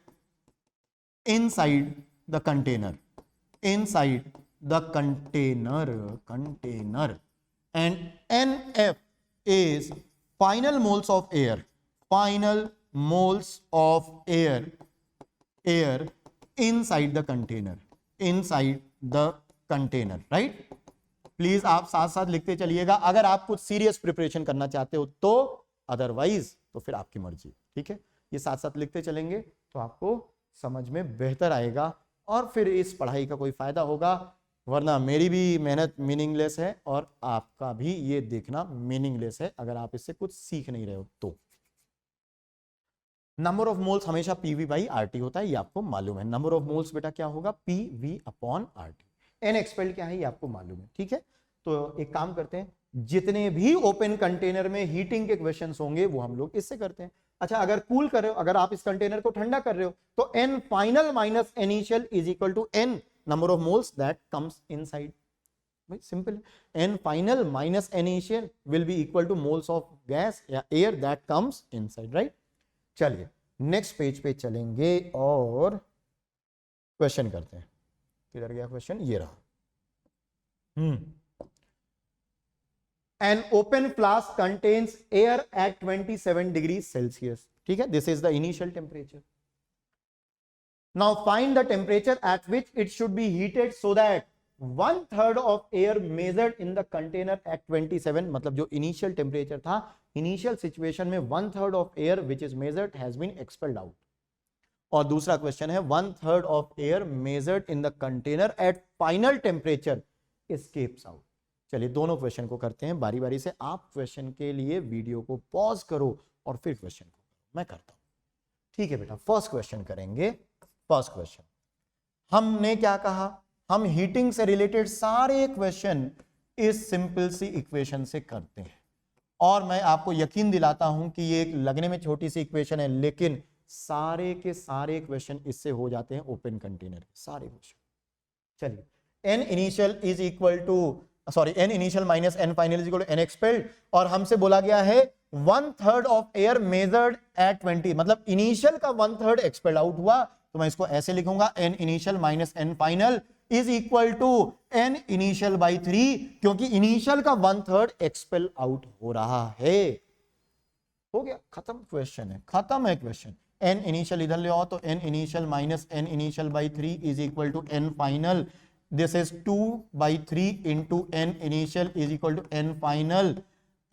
A: inside the container, inside the container, and NF is final moles of air, final moles of air inside the container, right? Please आप साथ साथ लिखते चलिएगा अगर आप कुछ serious preparation करना चाहते हो तो, अदरवाइज तो फिर आपकी मर्जी, ठीक है। ये साथ साथ लिखते चलेंगे तो आपको समझ में बेहतर आएगा और फिर इस पढ़ाई का कोई फायदा होगा, वरना मेरी भी मेहनत मीनिंगलेस है और आपका भी ये देखना मीनिंगलेस है अगर आप इससे कुछ सीख नहीं रहे हो तो। नंबर ऑफ मोल्स हमेशा पीवी बाई आरटी होता है, ये आपको मालूम है। नंबर ऑफ मोल्स बेटा क्या होगा? PV upon RT. N expelled क्या है ये आपको मालूम है, ठीक है। तो एक काम करते हैं, जितने भी ओपन कंटेनर में हीटिंग के क्वेश्चंस होंगे वो हम लोग इससे करते हैं। अच्छा, अगर कूल कर रहे हो, अगर आप इस कंटेनर को ठंडा कर रहे हो तो n final minus n initial is equal to n number of moles that comes inside. Very simple. N final minus N initial will be equal to moles of gas या air that comes inside, right? चलिए next page पे चलेंगे और question करते हैं, किधर गया question, ये रहा। An open flask contains air at 27 degrees Celsius. ठीक है, this is the initial temperature. Now find the temperature at which it should be heated so that 1/3 of air measured in the container at 27, मतलब जो initial temperature था, initial situation में 1/3 of air which is measured has been expelled out. और दूसरा question है 1/3 of air measured in the container at final temperature escapes out. चलिए दोनों question को करते हैं बारी बारी से। आप क्वेश्चन के लिए वीडियो को पॉज करो और फिर क्वेश्चन को मैं करता हूं। ठीक है बेटा, फर्स्ट क्वेश्चन करेंगे। फर्स्ट क्वेश्चन हमने क्या कहा, हम हीटिंग से रिलेटेड सारे क्वेश्चन इस सिंपल सी इक्वेशन से करते हैं, और मैं आपको यकीन दिलाता हूं कि ये एक लगने में छोटी सी इक्वेशन है, लेकिन सारे के सारे क्वेश्चन इससे हो जाते हैं ओपन कंटेनर के सारे क्वेश्चन। चलिए, n initial is equal to n initial minus n final is equal to n expelled, और हमसे बोला गया है 1/3 ऑफ एयर मेजर्ड एट 20, मतलब इनिशियल का 1/3 एक्सपेल्ड आउट हुआ, तो मैं इसको ऐसे लिखूंगा n initial minus n final is equal to n initial by 3, क्योंकि इनिशियल का 1/3 एक्सपेल आउट हो रहा है। हो गया, खत्म क्वेश्चन है, खत्म है क्वेश्चन। n इनिशियल इधर ले आओ, तो n initial minus n initial by 3 is equal to n final. This is 2/3 into n initial is equal to n final.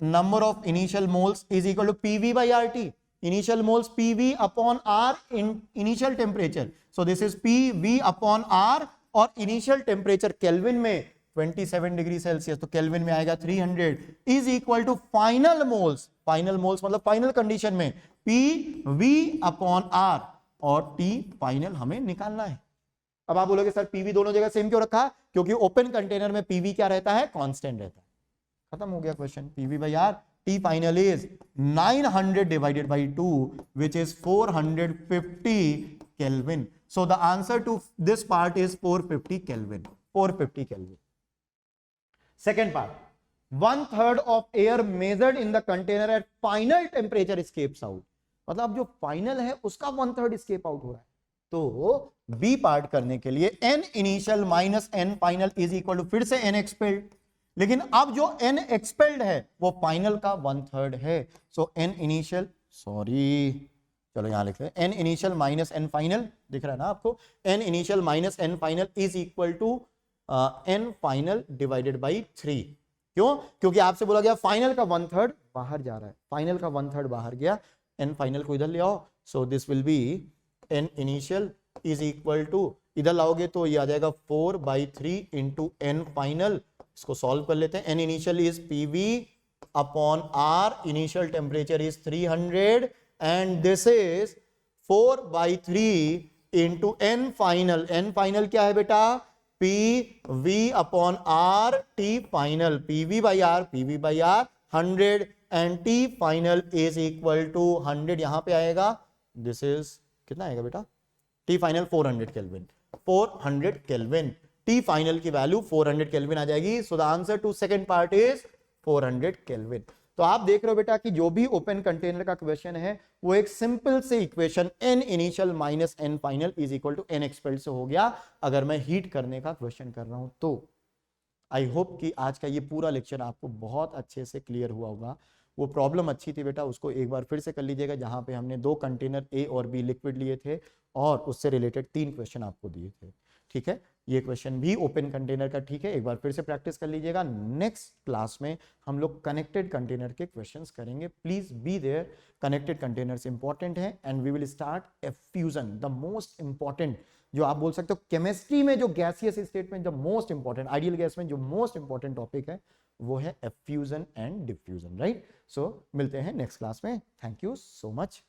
A: Number of initial moles is equal to PV by RT. Initial moles PV upon R in initial temperature. So this is PV upon R, और initial temperature Kelvin में 27 degree Celsius, तो kelvin में आएगा 300 is equal to final moles. Final moles मतलब final condition में PV upon R, और T final हमें निकालना है। अब आप बोलोगे सर पीवी दोनों जगह सेम क्यों रखा, क्योंकि ओपन कंटेनर में पीवी क्या रहता है, कांस्टेंट रहता है। खत्म हो गया question. PV by R, T final is 900 divided by 2 which is 450 kelvin. So the answer to this part is 450 kelvin. 450 kelvin. Second part, 1/3 of air measured in the container at final temperature escapes out, मतलब जो final है उसका 1/3 escape out हो रहा है। तो B part करने के लिए n initial minus n final is equal to फिर से n एक्सपेल्ड, लेकिन अब जो n एक्सपेल्ड है वो फाइनल का 1/3 है। सो n इनिशियल, सॉरी चलो यहां लिखते हैं, n initial minus n final, दिख रहा है ना आपको, n initial minus n final is equal to n final divided by 3। क्यों, क्योंकि आपसे बोला गया फाइनल का 1/3 बाहर जा रहा है, फाइनल का 1/3 बाहर गया, n फाइनल को इधर ले आओ। So this will be n initial is equal to, इधर लाओगे तो ये आ जाएगा 4/3 इंटू n फाइनल। इसको सॉल्व कर लेते हैं। n initial is PV upon R, initial temperature is 300 and this is 4/3 into n final. n final क्या है बेटा, PV upon R, T final, PV by R, PV by R 100 and T final is equal to 100 यहां पे आएगा, this is कितना आएगा बेटा, T final 400 kelvin, 400 kelvin, T final की वैल्यू 400 केल्विन आ जाएगी। So the answer to second part is 400 kelvin. तो आप देख रहे हो बेटा कि जो भी ओपन कंटेनर का क्वेश्चन है वो एक सिंपल से equation n initial minus n final is equal to n expelled से हो गया, अगर मैं हीट करने का क्वेश्चन कर रहा हूं तो। आई होप कि आज का ये पूरा लेक्चर आपको बहुत अच्छे से क्लियर हुआ होगा। वो प्रॉब्लम अच्छी थी बेटा, उसको एक बार फिर से कर लीजिएगा, जहां पे हमने 2 कंटेनर A और B लिक्विड लिए थे और उससे रिलेटेड 3 क्वेश्चन आपको दिए थे। ठीक है, ये क्वेश्चन भी ओपन कंटेनर का, ठीक है, एक बार फिर से प्रैक्टिस कर लीजिएगा। नेक्स्ट क्लास में हम लोग कनेक्टेड कंटेनर के क्वेश्चंस करेंगे, please be there. Connected containers important है and we will start effusion, the most important, जो आप बोल सकते हो केमिस्ट्री में जो गैसियस स्टेट में जो मोस्ट इंपॉर्टेंट, आइडियल गैस में जो मोस्ट इंपॉर्टेंट टॉपिक है वो है एफ्यूजन एंड डिफ्यूजन, राइट। सो मिलते हैं नेक्स्ट क्लास में। Thank you so much.